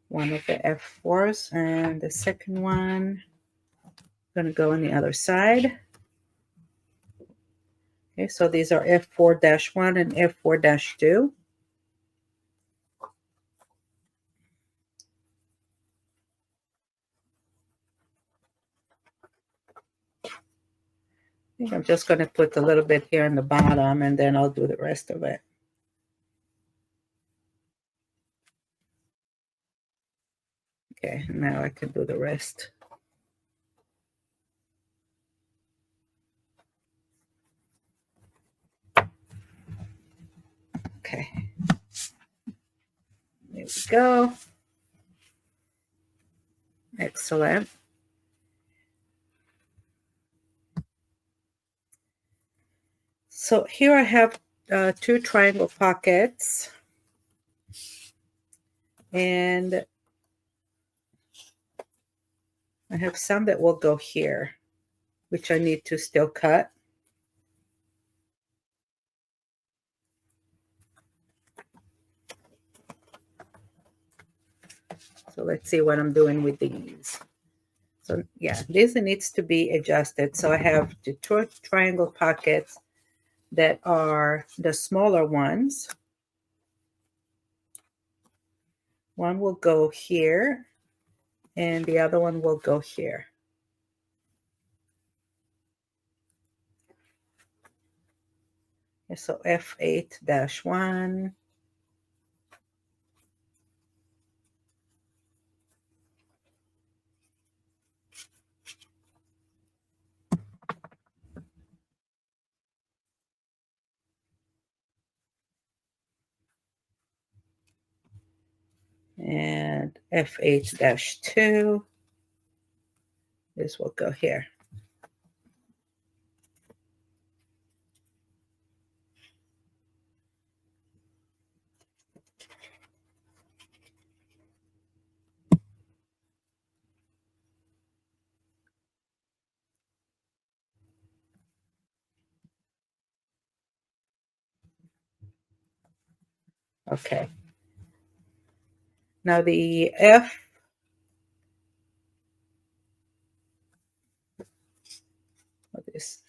one of the F4s, and the second one going to go on the other side. Okay, so these are F4-1 and F4-2. I think I'm just going to put a little bit here in the bottom, and then I'll do the rest of it. Okay, now I can do the rest. Okay, there we go. Excellent. So here I have 2 triangle pockets, and I have some that will go here, which I need to still cut. So let's see what I'm doing with these. So yeah, this needs to be adjusted. So I have the 2 triangle pockets that are the smaller ones. One will go here, and the other one will go here. So F8-1. And F8-2. This will go here. Okay. Now the F, what is,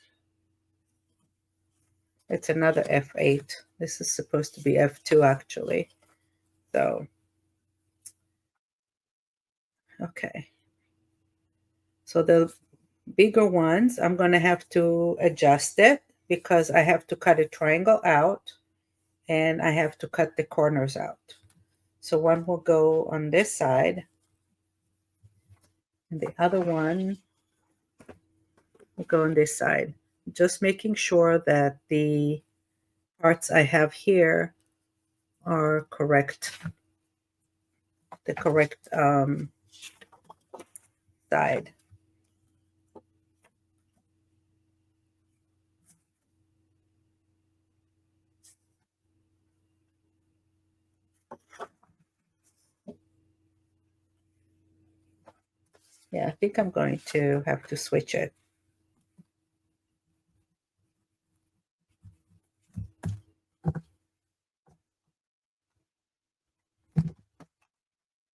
it's another F8. This is supposed to be F2 actually. So, okay. So the bigger ones, I'm going to have to adjust it because I have to cut a triangle out and I have to cut the corners out. So one will go on this side and the other one will go on this side. Just making sure that the parts I have here are correct, the correct side. Yeah, I think I'm going to have to switch it.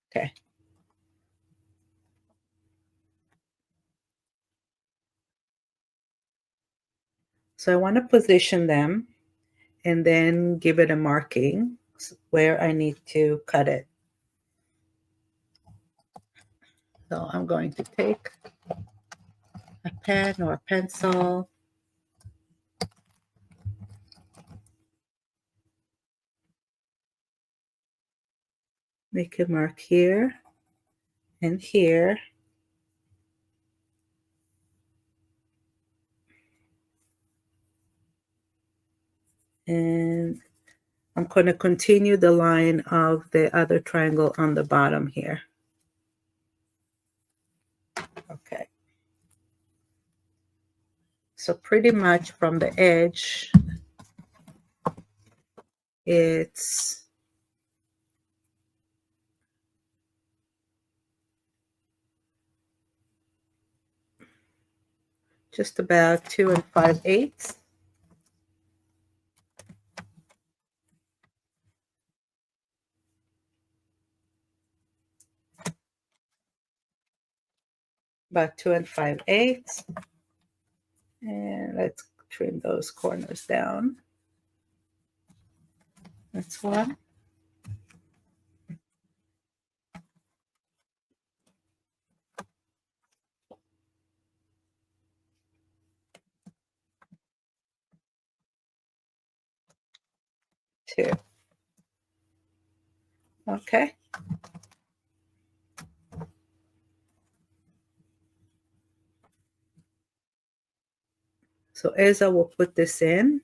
Okay. So I want to position them and then give it a marking where I need to cut it. So I'm going to take a pen or a pencil, make a mark here and here. And I'm going to continue the line of the other triangle on the bottom here. Okay. So pretty much from the edge, it's just about 2 5/8. About 2 5/8. And let's trim those corners down. That's one. Two. Okay. So as I will put this in,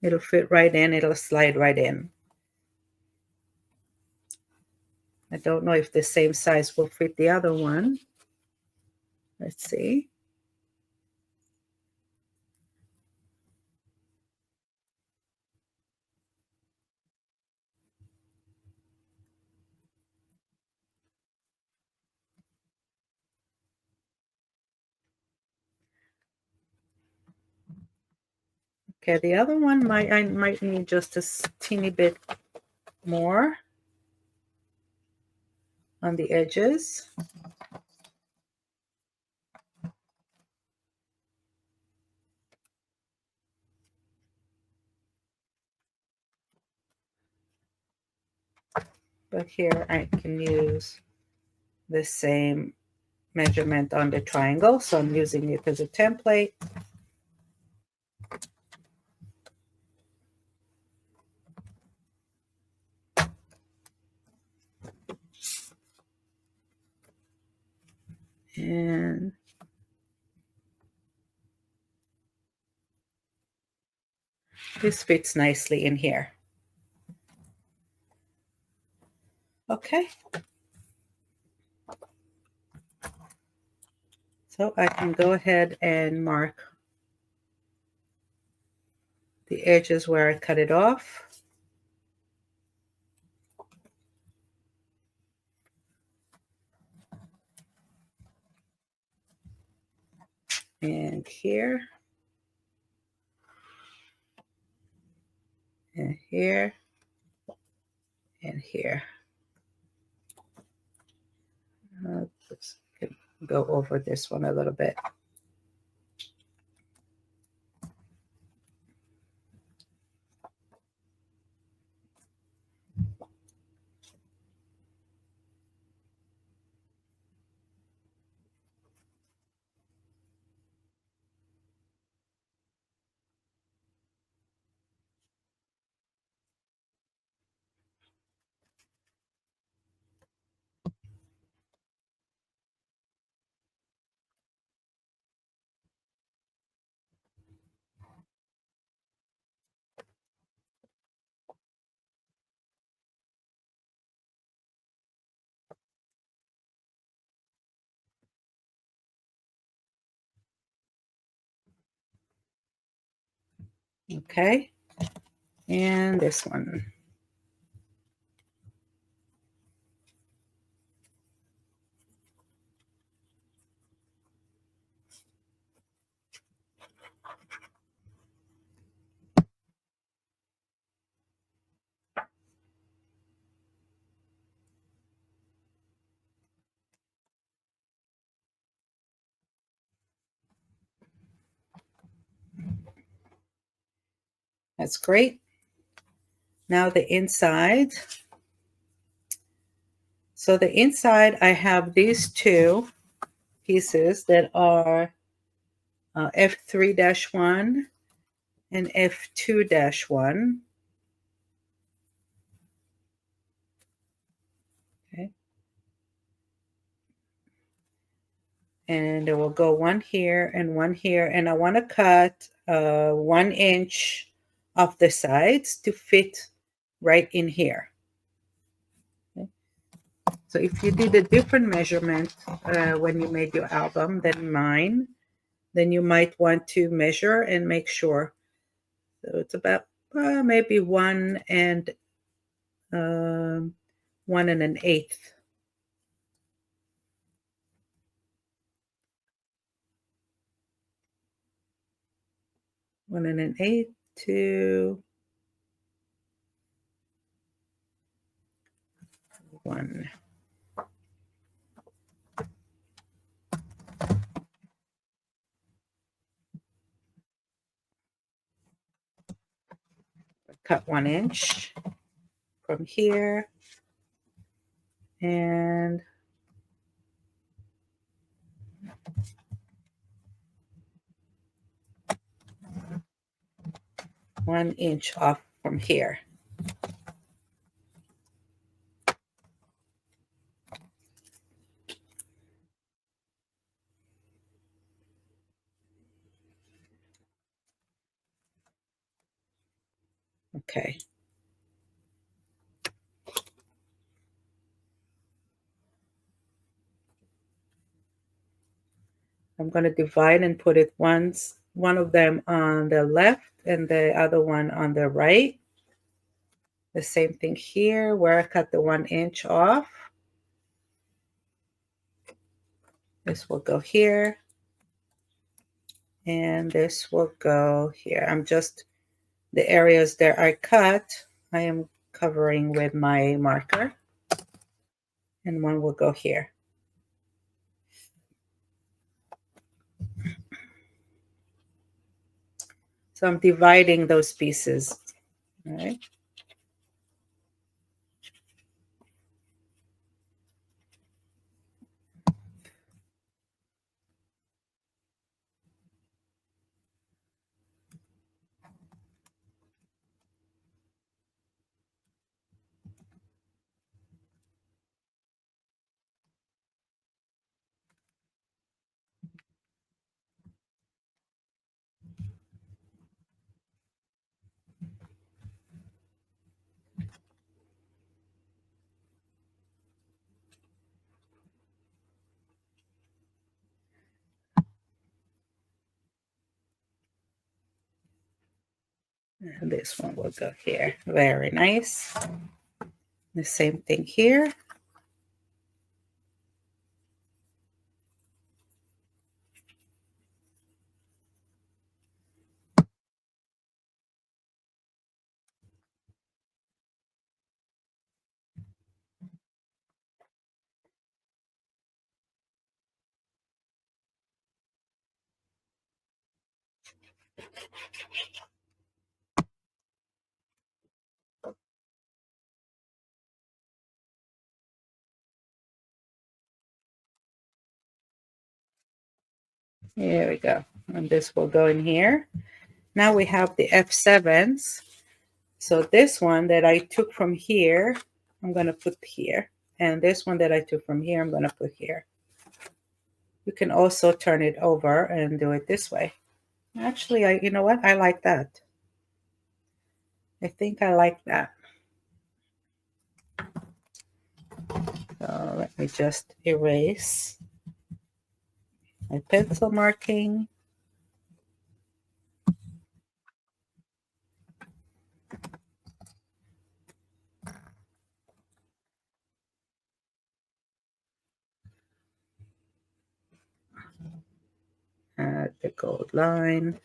it'll fit right in, it'll slide right in. I don't know if the same size will fit the other one. Let's see. Okay, the other one I might need just a teeny bit more on the edges. But here I can use the same measurement on the triangle, so I'm using it as a template. And this fits nicely in here. Okay. So I can go ahead and mark the edges where I cut it off. And here. And here. And here. Let's go over this one a little bit. Okay. And this one. That's great. Now the inside. So the inside, I have these two pieces that are F3-1 and F2-1. Okay. And it will go one here and one here. And I want to cut 1 inch off the sides to fit right in here. Okay. So if you did a different measurement when you made your album than mine, then you might want to measure and make sure. So it's about maybe 1 1 1/8. 1 1/8 to 1. Cut 1 inch from here and one inch off from here. Okay. I'm going to divide and put it one of them on the left and the other one on the right. The same thing here where I cut the 1 inch off. This will go here. And this will go here. I'm just, the areas that I cut, I am covering with my marker. And one will go here. So I'm dividing those pieces. All right. And this one will go here. Very nice. The same thing here. Here we go. And this will go in here. Now we have the F7s. So this one that I took from here, I'm going to put here. And this one that I took from here, I'm going to put here. You can also turn it over and do it this way. Actually, you know what? I like that. I think I like that. So let me just erase my pencil marking. Add the gold line.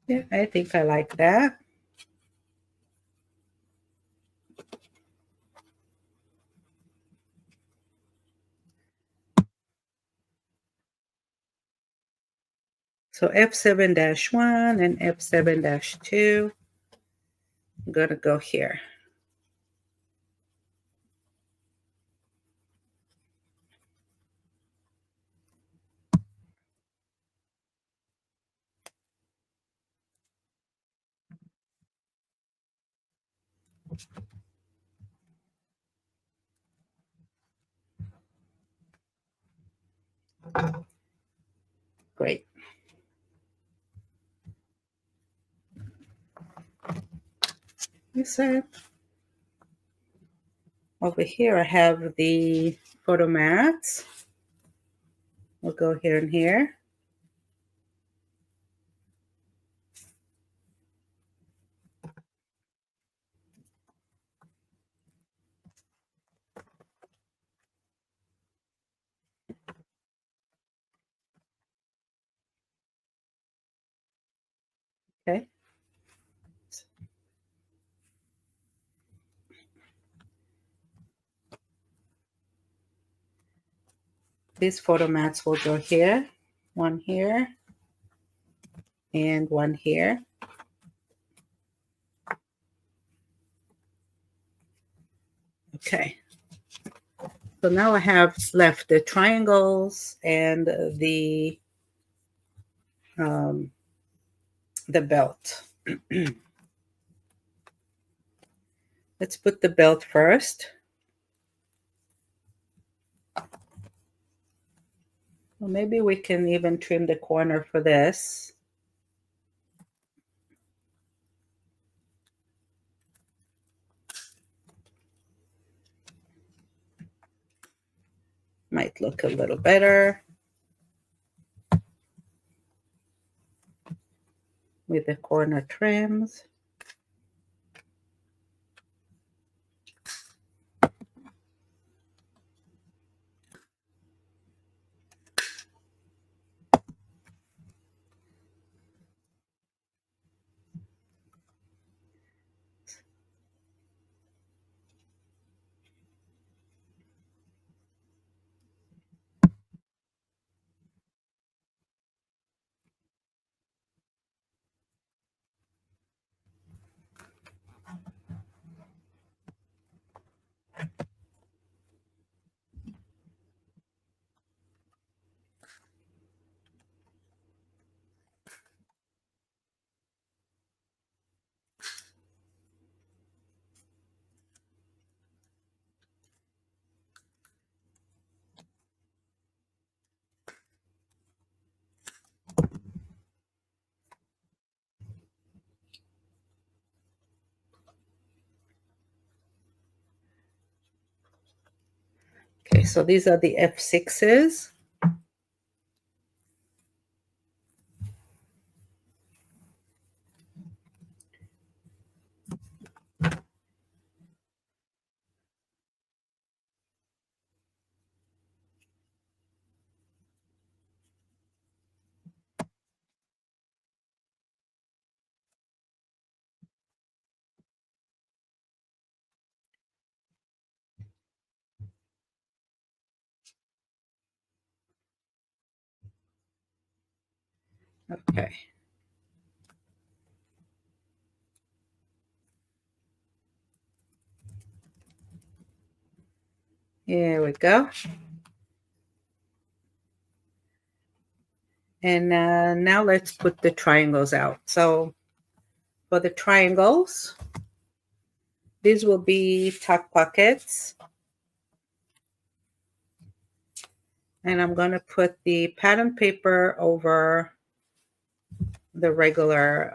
Yeah, I think I like that. So F7-1 and F7-2. I'm going to go here. Great. You said over here I have the photo mats. We'll go here and here. Okay. These photo mats will go here, one here, and one here. Okay. So now I have left the triangles and um, the belt. Let's put the belt first. Well, maybe we can even trim the corner for this. Might look a little better with the corner trims. Okay, so these are the F6s. Okay. Here we go. And now let's put the triangles out. So for the triangles, these will be tuck pockets. And I'm going to put the pattern paper over the regular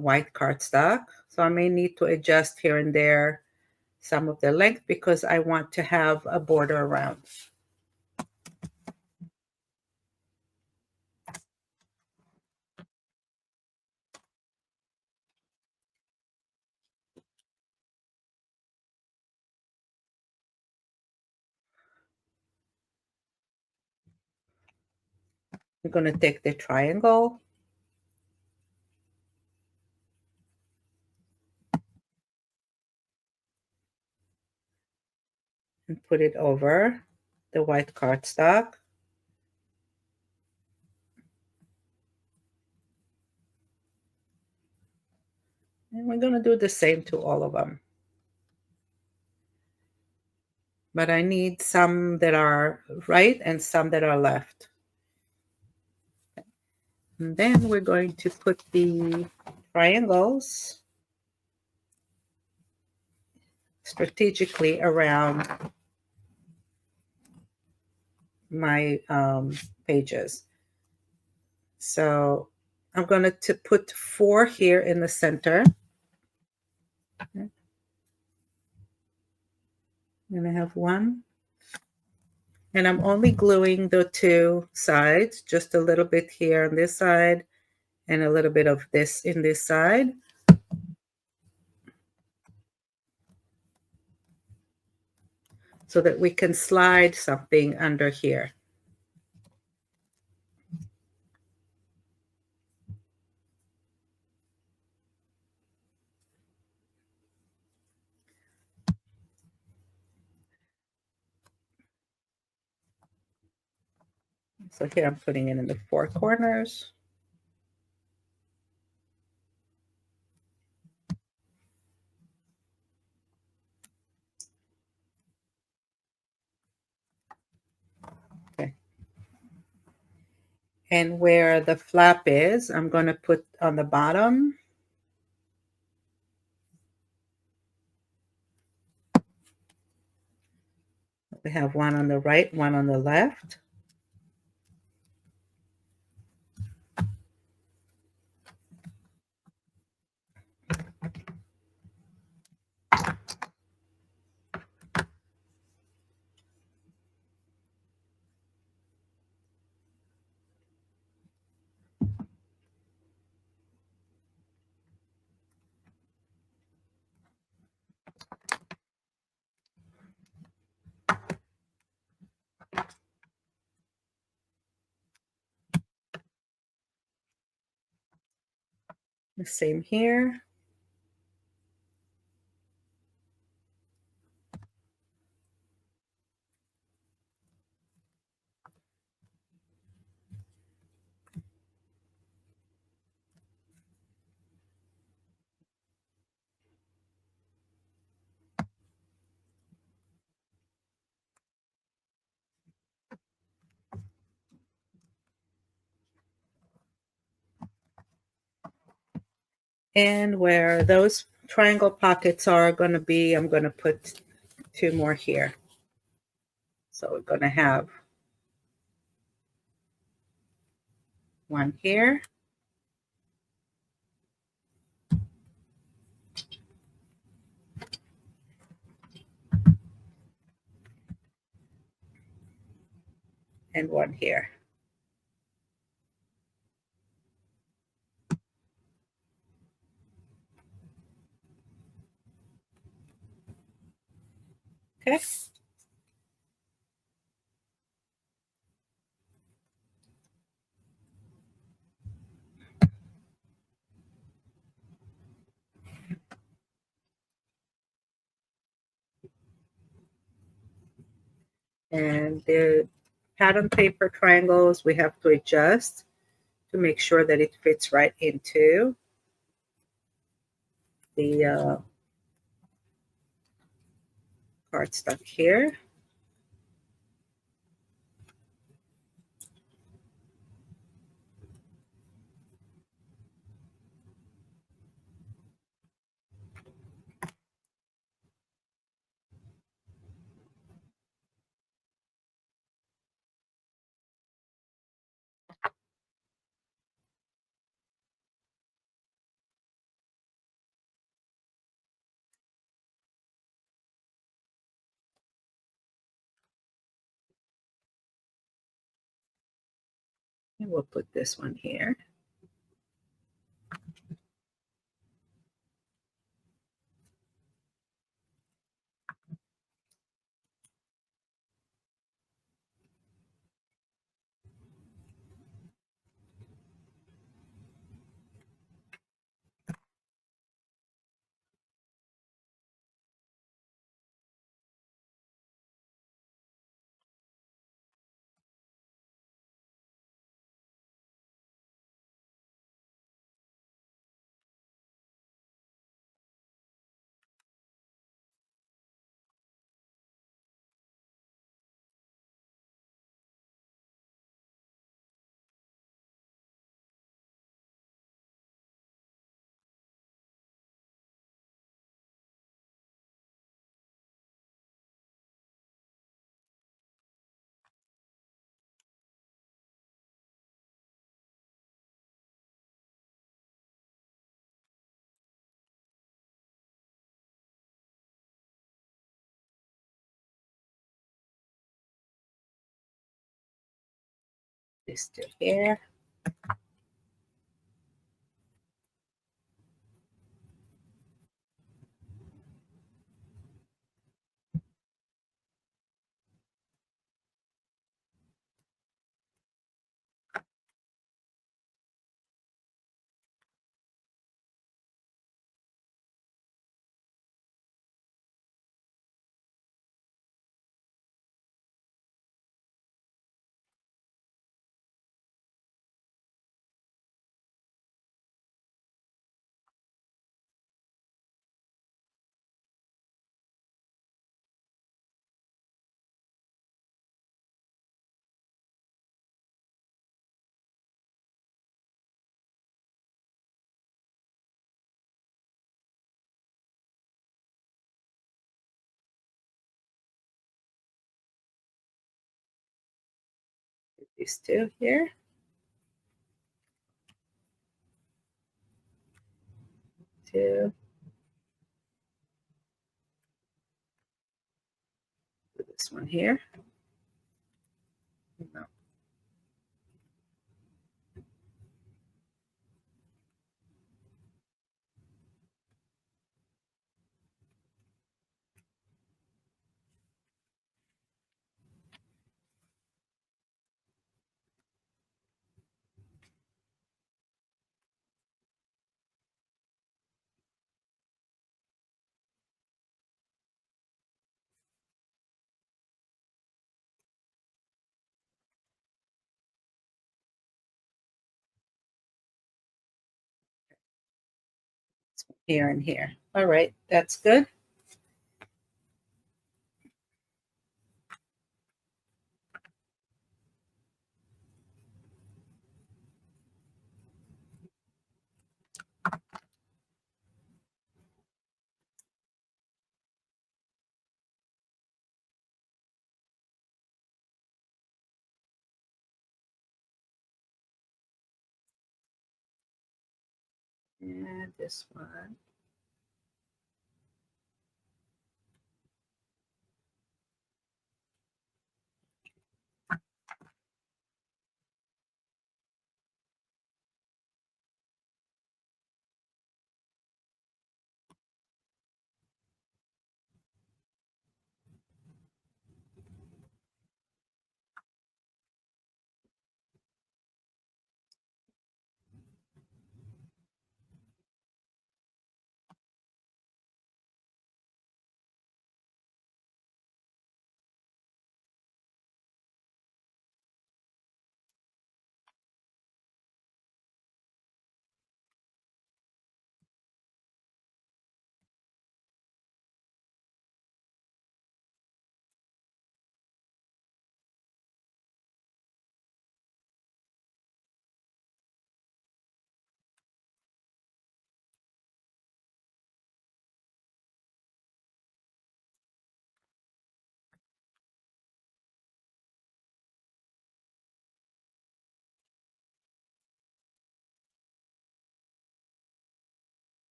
white cardstock. So I may need to adjust here and there some of the length because I want to have a border around. I'm going to take the triangle and put it over the white cardstock. And we're going to do the same to all of them. But I need some that are right and some that are left. And then we're going to put the triangles strategically around my pages. So I'm going to put 4 here in the center. And I have 1. And I'm only gluing the 2 sides, just a little bit here on this side and a little bit of this in this side. So that we can slide something under here. So here I'm putting it in the 4 corners. Okay. And where the flap is, I'm going to put on the bottom. We have 1 on the right, 1 on the left. The same here. And where those triangle pockets are going to be, I'm going to put 2 more here. So we're going to have 1 here. And 1 here. Okay. And the pattern paper triangles we have to adjust to make sure that it fits right into the cardstock here. And we'll put this one here. This to here. These two here. Two. This one here. No. Here and here. All right, that's good. And this one.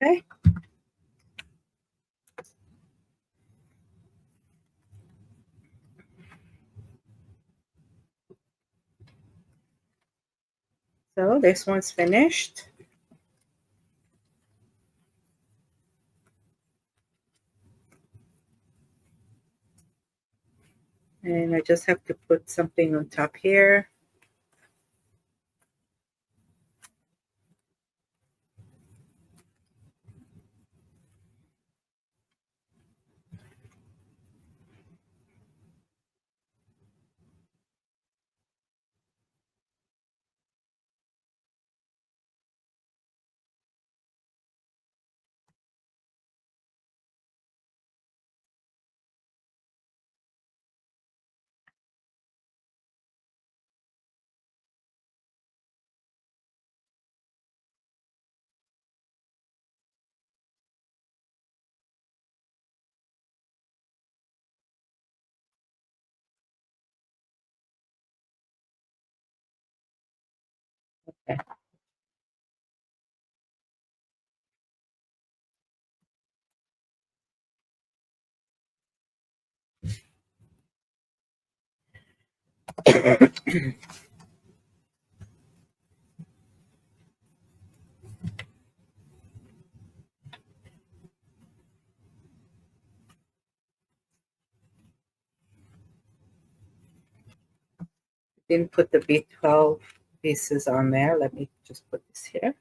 Okay. So this one's finished. And I just have to put something on top here. Okay. Didn't put the B12 pieces on there. Let me just put this here.